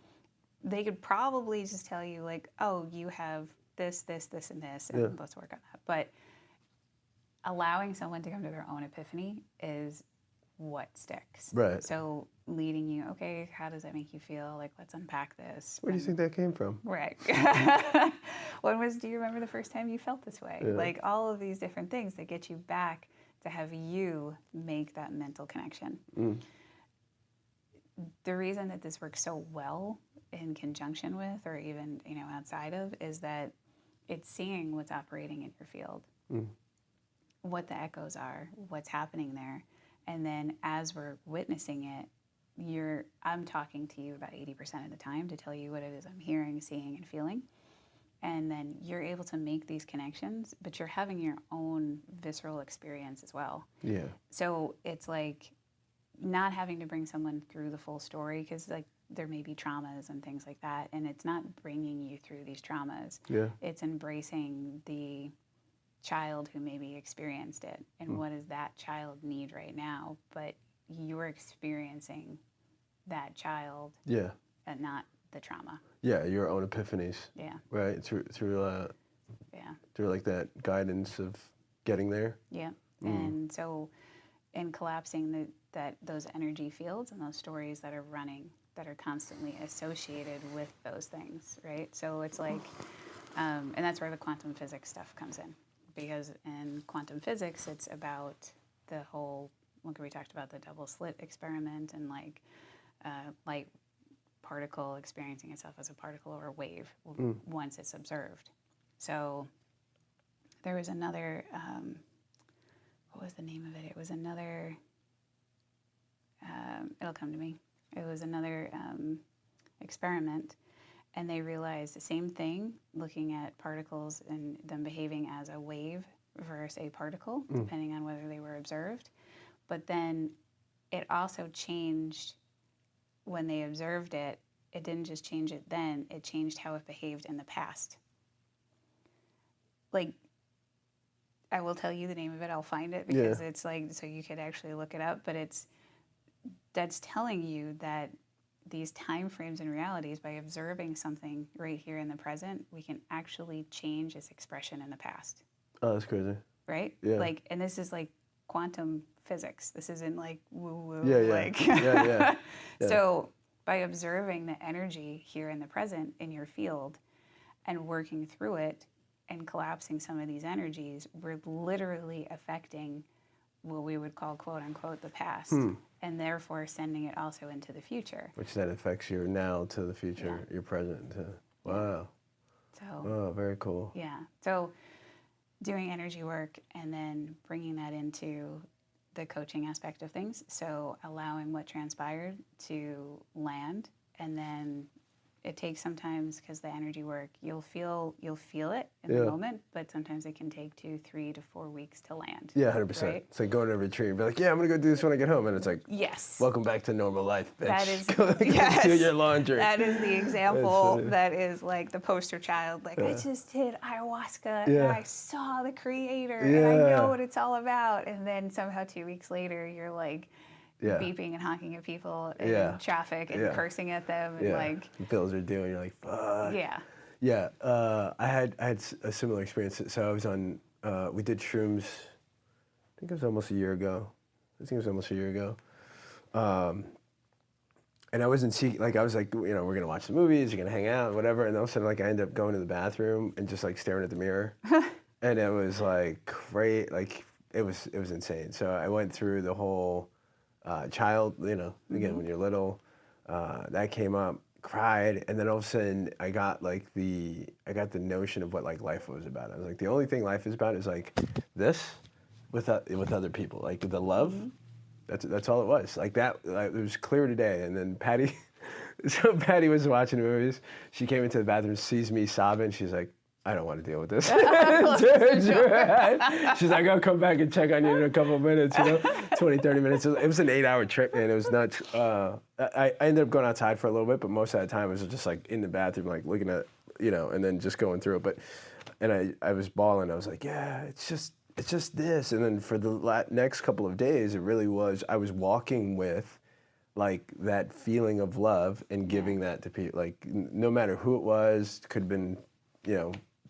they could probably just tell you like, oh, you have this, and this, and let's work on that. But allowing someone to come to their own epiphany is what sticks.
Right.
So leading you, okay, how does that make you feel? Like, let's unpack this.
Where do you think that came from?
Right. Do you remember the first time you felt this way?
Yeah.
Like all of these different things that get you back to have you make that mental connection. The reason that this works so well in conjunction with, or even, you know, outside of, is that it's seeing what's operating in your field, what the echoes are, what's happening there. And then as we're witnessing it, I'm talking to you about 80% of the time to tell you what it is I'm hearing, seeing, and feeling. And then you're able to make these connections, but you're having your own visceral experience as well.
Yeah.
So it's like not having to bring someone through the full story, because like there may be traumas and things like that, and it's not bringing you through these traumas.
Yeah.
It's embracing the child who maybe experienced it and what does that child need right now, but you're experiencing that child and not the trauma.
Yeah, your own epiphanies.
Yeah.
Right, through through like that guidance of getting there.
Yeah. And so in collapsing those energy fields and those stories that are running, that are constantly associated with those things, right? So it's like, and that's where the quantum physics stuff comes in. Because in quantum physics, it's about the whole, we talked about the double slit experiment and like light particle experiencing itself as a particle or a wave once it's observed. So there was another, what was the name of it? It was another, it'll come to me. It was another experiment, and they realized the same thing, looking at particles and them behaving as a wave versus a particle, depending on whether they were observed. But then it also changed when they observed it. It didn't just change it then, it changed how it behaved in the past. Like, I will tell you the name of it, I'll find it, because it's like, so you could actually look it up, but that's telling you that these time frames and realities, by observing something right here in the present, we can actually change its expression in the past.
Oh, that's crazy.
Right?
Yeah.
Like, and this is like quantum physics. This isn't like woo-woo.
Yeah, yeah.
Like,
yeah.
So by observing the energy here in the present in your field and working through it and collapsing some of these energies, we're literally affecting what we would call, quote unquote, the past, and therefore sending it also into the future.
Which then affects your now to the future, your present to, wow.
So,
oh, very cool.
Yeah. So doing energy work and then bringing that into the coaching aspect of things. So allowing what transpired to land, and then it takes sometimes, because the energy work, you'll feel it in the moment, but sometimes it can take 2, 3 to 4 weeks to land.
Yeah, 100%.
Right?
It's like going to a retreat and be like, yeah, I'm going to go do this when I get home. And it's like,
yes.
Welcome back to normal life, bitch.
That is,
yes. Do your laundry.
That is the example that is like the poster child. Like, I just did ayahuasca and I saw the creator and I know what it's all about. And then somehow 2 weeks later, you're like, beeping and honking at people in traffic and cursing at them and like
bills are due and you're like, fuck.
Yeah.
I had a similar experience. So I was on we did shrooms, I think it was almost a year ago. And I wasn't seeking, like I was like, you know, we're gonna watch the movies, you're gonna hang out, whatever, and all of a sudden like I ended up going to the bathroom and just like staring at the mirror. And it was like great, like it was insane. So I went through the whole child, you know, again, when you're little, that came up, cried, and then all of a sudden I got the notion of what like life was about. I was like, the only thing life is about is like this with other people, like the love. That's all it was. Like that, it was clear today. And then Patty, so Patty was watching the movies. She came into the bathroom, sees me sobbing. She's like, I don't want to deal with this. She's like, I'll come back and check on you in a couple of minutes, 20, 30 minutes. It was an 8-hour trip, man. It was nuts. I ended up going outside for a little bit, but most of the time I was just like in the bathroom, like looking at, and then just going through it. And I was bawling. I was like, yeah, it's just this. And then for the next couple of days, it really was, I was walking with like that feeling of love and giving that to people. Like no matter who it was, could have been,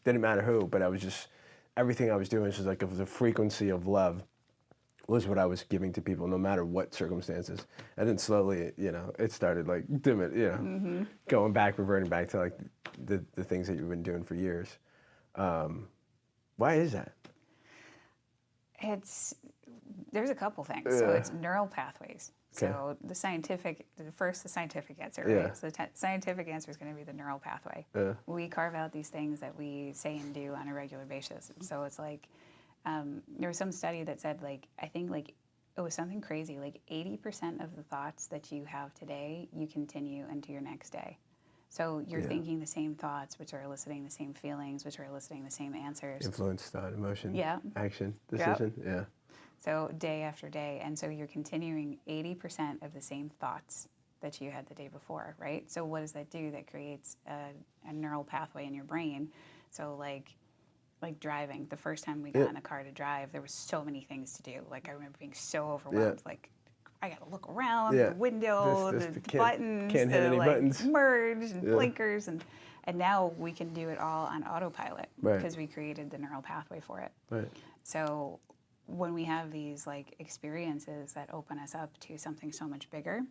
didn't matter who, but I was just, everything I was doing was just like, it was a frequency of love was what I was giving to people, no matter what circumstances. And then slowly, it started like, going back, reverting back to like the things that you've been doing for years. Why is that?
There's a couple things. So it's neural pathways. Okay. So the scientific answer, right? So the scientific answer is going to be the neural pathway. We carve out these things that we say and do on a regular basis. So it's like, there was some study that said like, I think like, it was something crazy, like 80% of the thoughts that you have today, you continue into your next day. So you're thinking the same thoughts, which are eliciting the same feelings, which are eliciting the same answers.
Influence, thought, emotion, action, decision,
So day after day, and so you're continuing 80% of the same thoughts that you had the day before, right? So what does that do? That creates a neural pathway in your brain. So like driving, the first time we got in a car to drive, there was so many things to do. Like I remember being so overwhelmed, like I got to look around, the window, the buttons,
can't hit any buttons.
Merge and blinkers, and And now we can do it all on autopilot
Right.
because we created the neural pathway for it.
Right.
So when we have these like experiences that open us up to something so much bigger,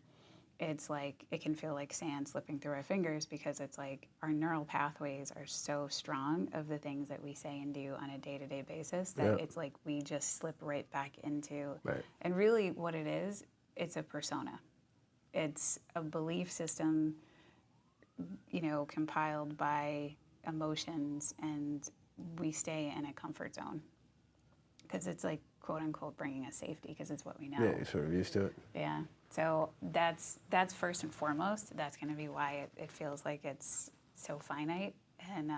it's like it can feel like sand slipping through our fingers because it's like our neural pathways are so strong of the things that we say and do on a day-to-day basis that it's like we just slip right back into.
Right.
And really what it is, it's a persona. It's a belief system, you know, compiled by emotions, and we stay in a comfort zone because it's like quote unquote bringing us safety because it's what we know.
Yeah, you're sort of used to it.
Yeah. So that's first and foremost. That's going to be why it feels like it's so finite, and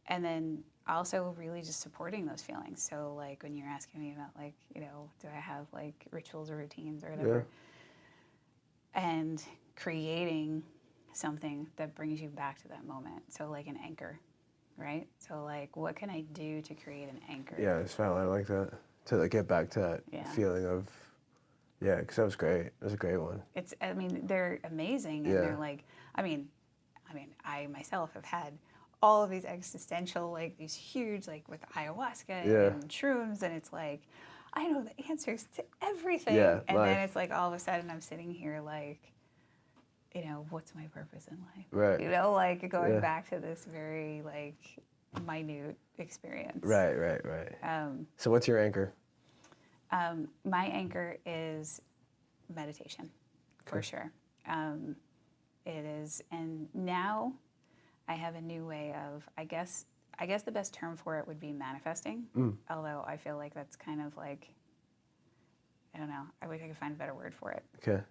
then also really just supporting those feelings. So like when you're asking me about like, you know, do I have like rituals or routines or whatever, and creating something that brings you back to that moment. So like an anchor, right? So like what can I do to create an anchor?
Yeah, it's fine. I like that. To like get back to that feeling of, yeah, because that was great. That was a great one.
It's, I mean, they're amazing, and they're like, I mean, I myself have had all of these existential, like these huge, like with ayahuasca and shrooms, and it's like, I know the answers to everything.
Yeah,
and then it's like all of a sudden I'm sitting here like, you know, what's my purpose in life?
Right.
You know, like going back to this very like minute experience.
Right. So what's your anchor?
My anchor is meditation, for sure. It is, and now I have a new way of, I guess the best term for it would be manifesting, although I feel like that's kind of like, I don't know, I wish I could find a better word for it.
Okay.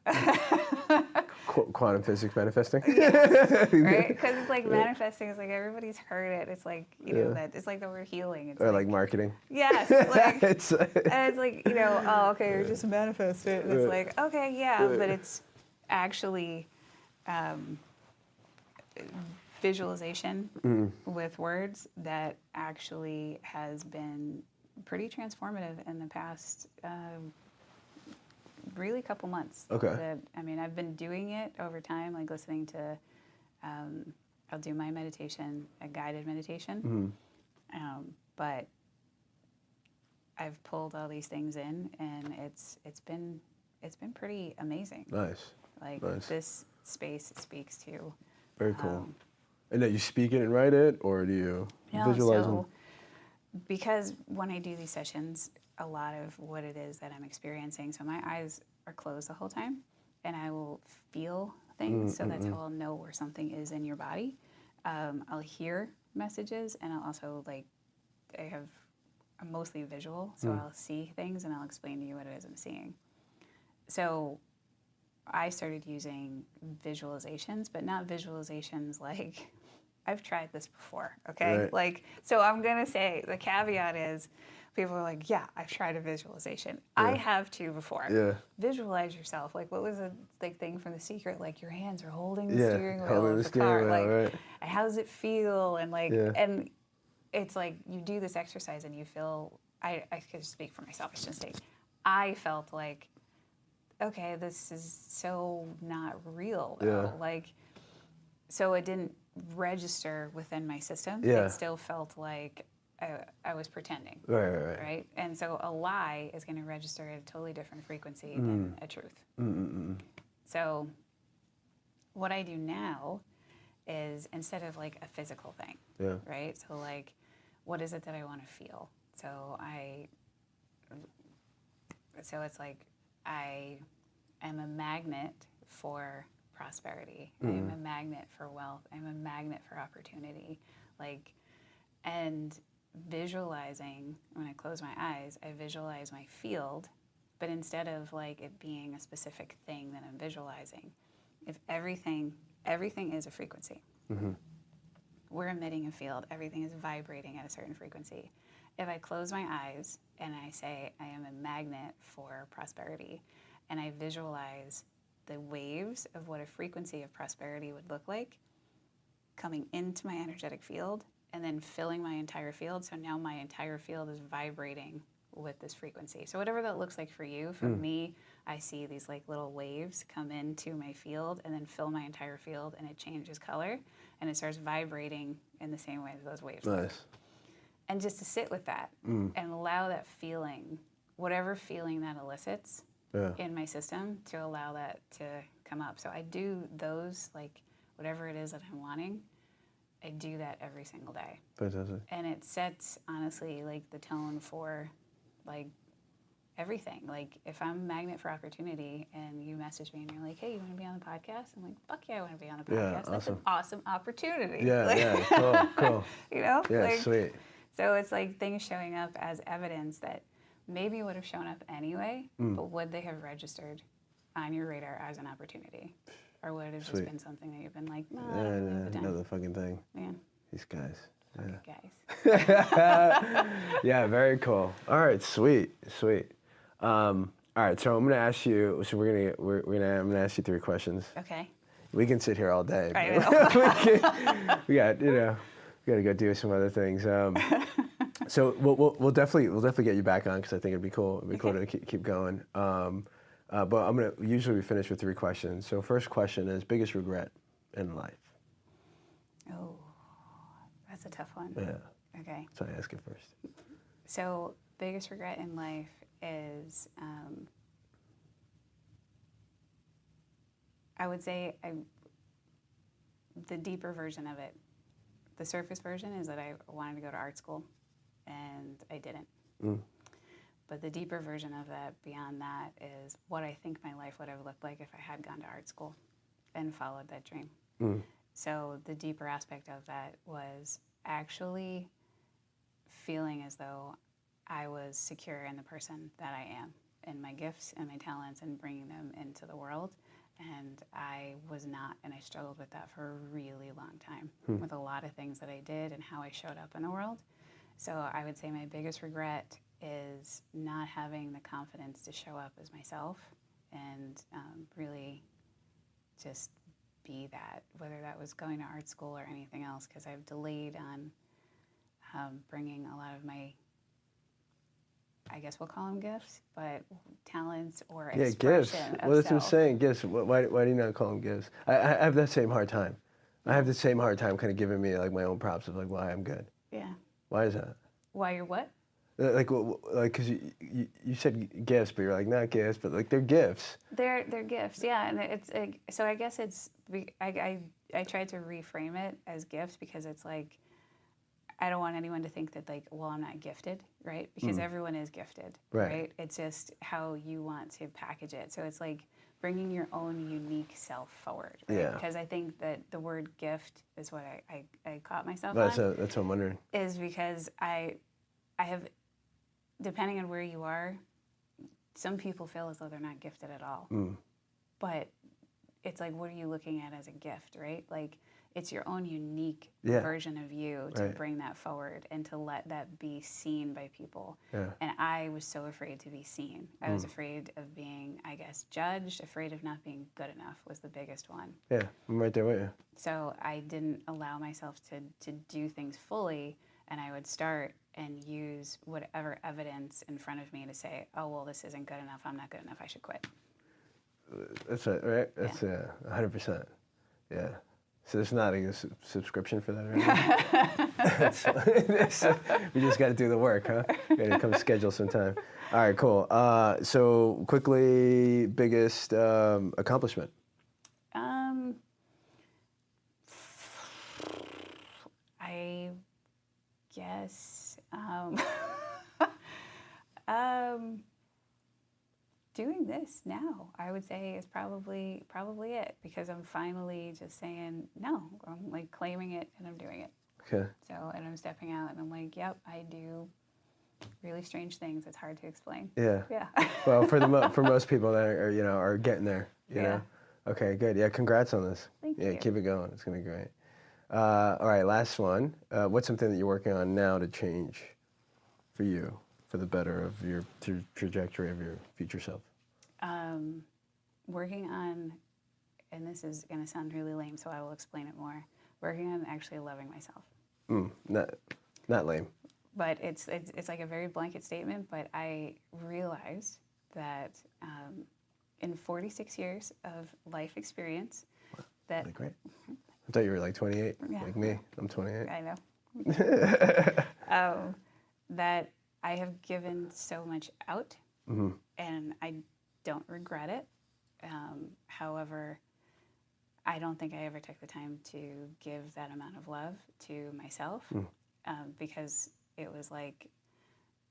Quantum physics manifesting?
Right? Because it's like manifesting, it's like everybody's heard it. It's like, you know, that it's like the word healing. It's
or like marketing.
Yes. Like, and
It's
it's like, you know, oh, okay, you're just manifest it. And it's like, okay, yeah, but it's actually visualization with words that actually has been pretty transformative in the past really couple months.
Okay.
I mean, I've been doing it over time, like listening to, I'll do my meditation, a guided meditation, but I've pulled all these things in, and it's been pretty amazing.
Nice.
Like this space speaks to.
Very cool. And then you speak it and write it, or do you visualize them?
Because when I do these sessions, a lot of what it is that I'm experiencing, so my eyes are closed the whole time, and I will feel things, so that's how I'll know where something is in your body. I'll hear messages, and I'll also, like, I'm mostly visual, so I'll see things, and I'll explain to you what it is I'm seeing. So I started using visualizations, but not visualizations like, I've tried this before, okay?
Right.
Like, so I'm gonna say, the caveat is, people are like, yeah, I've tried a visualization. I have too before.
Yeah.
Visualize yourself. Like, what was the like thing from The Secret? Like, your hands are holding the
Yeah,
steering wheel
holding
of
the
the
steering
car.
wheel,
Like,
right.
how does it feel? And like, and it's like you do this exercise and you feel. I could speak for myself. I shouldn't say. I felt like, okay, this is so not real. Though. Like, so it didn't register within my system.
Yeah.
It still felt like I was pretending.
Right.
And so a lie is going to register at a totally different frequency than a truth. So what I do now is, instead of like a physical thing, right? So like, what is it that I want to feel? So it's like I am a magnet for prosperity. I am a magnet for wealth. I'm a magnet for opportunity. Like, and visualizing, when I close my eyes, I visualize my field, but instead of like it being a specific thing that I'm visualizing, if everything is a frequency. We're emitting a field, everything is vibrating at a certain frequency. If I close my eyes and I say I am a magnet for prosperity, and I visualize the waves of what a frequency of prosperity would look like coming into my energetic field and then filling my entire field, so now my entire field is vibrating with this frequency. So whatever that looks like for you, for me, I see these like little waves come into my field and then fill my entire field, and it changes color and it starts vibrating in the same way as those waves.
Nice.
And just to sit with that and allow that feeling, whatever feeling that elicits in my system, to allow that to come up. So I do those, like whatever it is that I'm wanting, I do that every single day.
Fantastic.
And it sets, honestly, like the tone for like everything. Like if I'm a magnet for opportunity and you message me and you're like, hey, you want to be on the podcast? I'm like, fuck yeah, I want to be on the podcast.
Yeah,
That's
awesome.
an awesome opportunity.
Yeah,
like,
yeah, cool.
You know?
Yeah,
like,
sweet.
So it's like things showing up as evidence that maybe would have shown up anyway, but would they have registered on your radar as an opportunity? Or would it have just been something that you've been like, no, I don't really have the time.
Another fucking thing.
Man,
These guys.
fucking guys.
Yeah, very cool. All right, sweet. All right, so I'm gonna ask you. So I'm gonna ask you 3 questions.
Okay.
We can sit here all day.
I
but
know.
we got to go do some other things. So we'll definitely get you back on, because I think it'd be cool. It'd be cool to keep going. But usually we finish with 3 questions. So first question is biggest regret in life.
Oh, that's a tough one.
Yeah.
Okay.
So I ask it first.
So biggest regret in life is, I would say the deeper version of it. The surface version is that I wanted to go to art school, and I didn't. But the deeper version of that, beyond that, is what I think my life would have looked like if I had gone to art school and followed that dream. So the deeper aspect of that was actually feeling as though I was secure in the person that I am, in my gifts and my talents, and bringing them into the world. And I was not, and I struggled with that for a really long time, with a lot of things that I did and how I showed up in the world. So I would say my biggest regret is not having the confidence to show up as myself and really just be that, whether that was going to art school or anything else, because I've delayed on bringing a lot of my, I guess we'll call them gifts, but talents or expression
gifts.
of
Well, that's what I'm
self.
saying, gifts. Why do you not call them gifts? I have that same hard time. I have the same hard time kind of giving me like my own props of like why I'm good.
Yeah.
Why is that?
Why you're what?
Like, because you said gifts, but you're like, not gifts, but like they're gifts.
They're gifts, yeah. And it's so I guess it's I tried to reframe it as gifts, because it's like I don't want anyone to think that like, well, I'm not gifted, right? Because everyone is gifted, right? It's just how you want to package it. So it's like bringing your own unique self forward, right?
Yeah.
Because I think that the word gift is what I caught myself
That's
on.
what I'm wondering.
Is because I have, depending on where you are, some people feel as though they're not gifted at all. But it's like, what are you looking at as a gift, right? Like, it's your own unique version of you to bring that forward and to let that be seen by people. Yeah. And I was so afraid to be seen. I was afraid of being, I guess, judged, afraid of not being good enough was the biggest one.
Yeah, I'm right there with you.
So I didn't allow myself to do things fully, and I would start and use whatever evidence in front of me to say, oh, well, this isn't good enough, I'm not good enough, I should quit.
That's it, right? That's 100%. Yeah. So there's not a subscription for that or anything? We just got to do the work, huh? Got to come schedule some time. All right, cool. So quickly, biggest accomplishment?
I guess doing this now, I would say, is probably it, because I'm finally just saying no. I'm like claiming it and I'm doing it.
Okay.
So, and I'm stepping out and I'm like, yep, I do really strange things. It's hard to explain.
Yeah.
Yeah.
Well, for most people that are getting there, you know. Okay, good. Yeah, congrats on this.
Thank you.
Yeah, keep it going. It's gonna be great. All right, last one. What's something that you're working on now to change for you, for the better of your trajectory of your future self?
Working on, and this is going to sound really lame, so I will explain it more. Working on actually loving myself.
Not lame.
but it's like a very blanket statement. But I realized that in 46 years of life experience, that
Really great. I thought you were like 28,
Yeah.
like me. I'm 28.
I know. That I have given so much out, and I don't regret it. However, I don't think I ever took the time to give that amount of love to myself, because it was like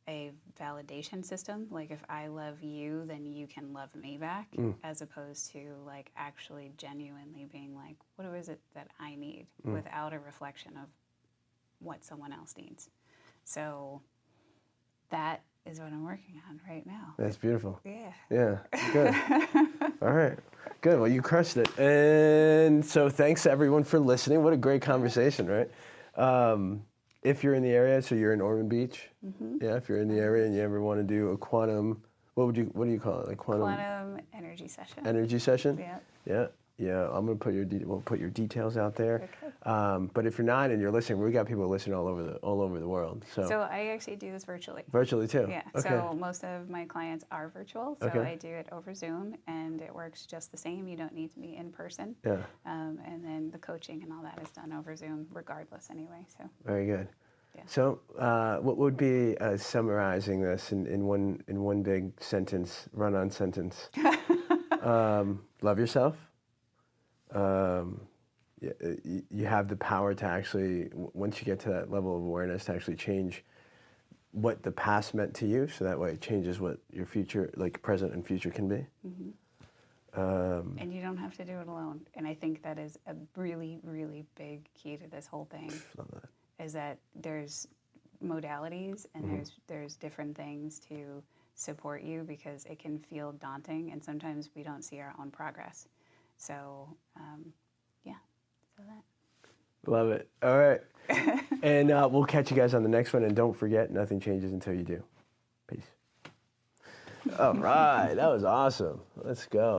a validation system. Like, if I love you, then you can love me back, as opposed to like actually genuinely being like, what is it that I need, without a reflection of what someone else needs. So that is what I'm working on right now.
That's beautiful.
Yeah.
Yeah, good. All right, good. Well, you crushed it. And so thanks to everyone for listening. What a great conversation, right? If you're in the area, so you're in Ormond Beach. Yeah, if you're in the area and you ever want to do a quantum, what do you call it? Like
Quantum energy session.
energy session?
Yeah.
Yeah. Yeah, I'm gonna put we'll put your details out there.
Okay.
But if you're not and you're listening, we got people listening all over the world.
So I actually do this virtually.
Virtually too.
Yeah.
Okay.
So most of my clients are virtual. So
Okay.
I do it over Zoom, and it works just the same. You don't need to be in person.
Yeah.
And then the coaching and all that is done over Zoom, regardless, anyway. So.
Very good.
Yeah.
So, what would be summarizing this in one big sentence, run-on sentence? Love yourself. You have the power to actually, once you get to that level of awareness, to actually change what the past meant to you, so that way it changes what your future, like present and future, can be.
And you don't have to do it alone. And I think that is a really, really big key to this whole thing.
Love that.
Is that there's modalities and there's different things to support you, because it can feel daunting, and sometimes we don't see our own progress. So, yeah, so that.
Love it. All right. And we'll catch you guys on the next one. And don't forget, nothing changes until you do. Peace. All right. That was awesome. Let's go.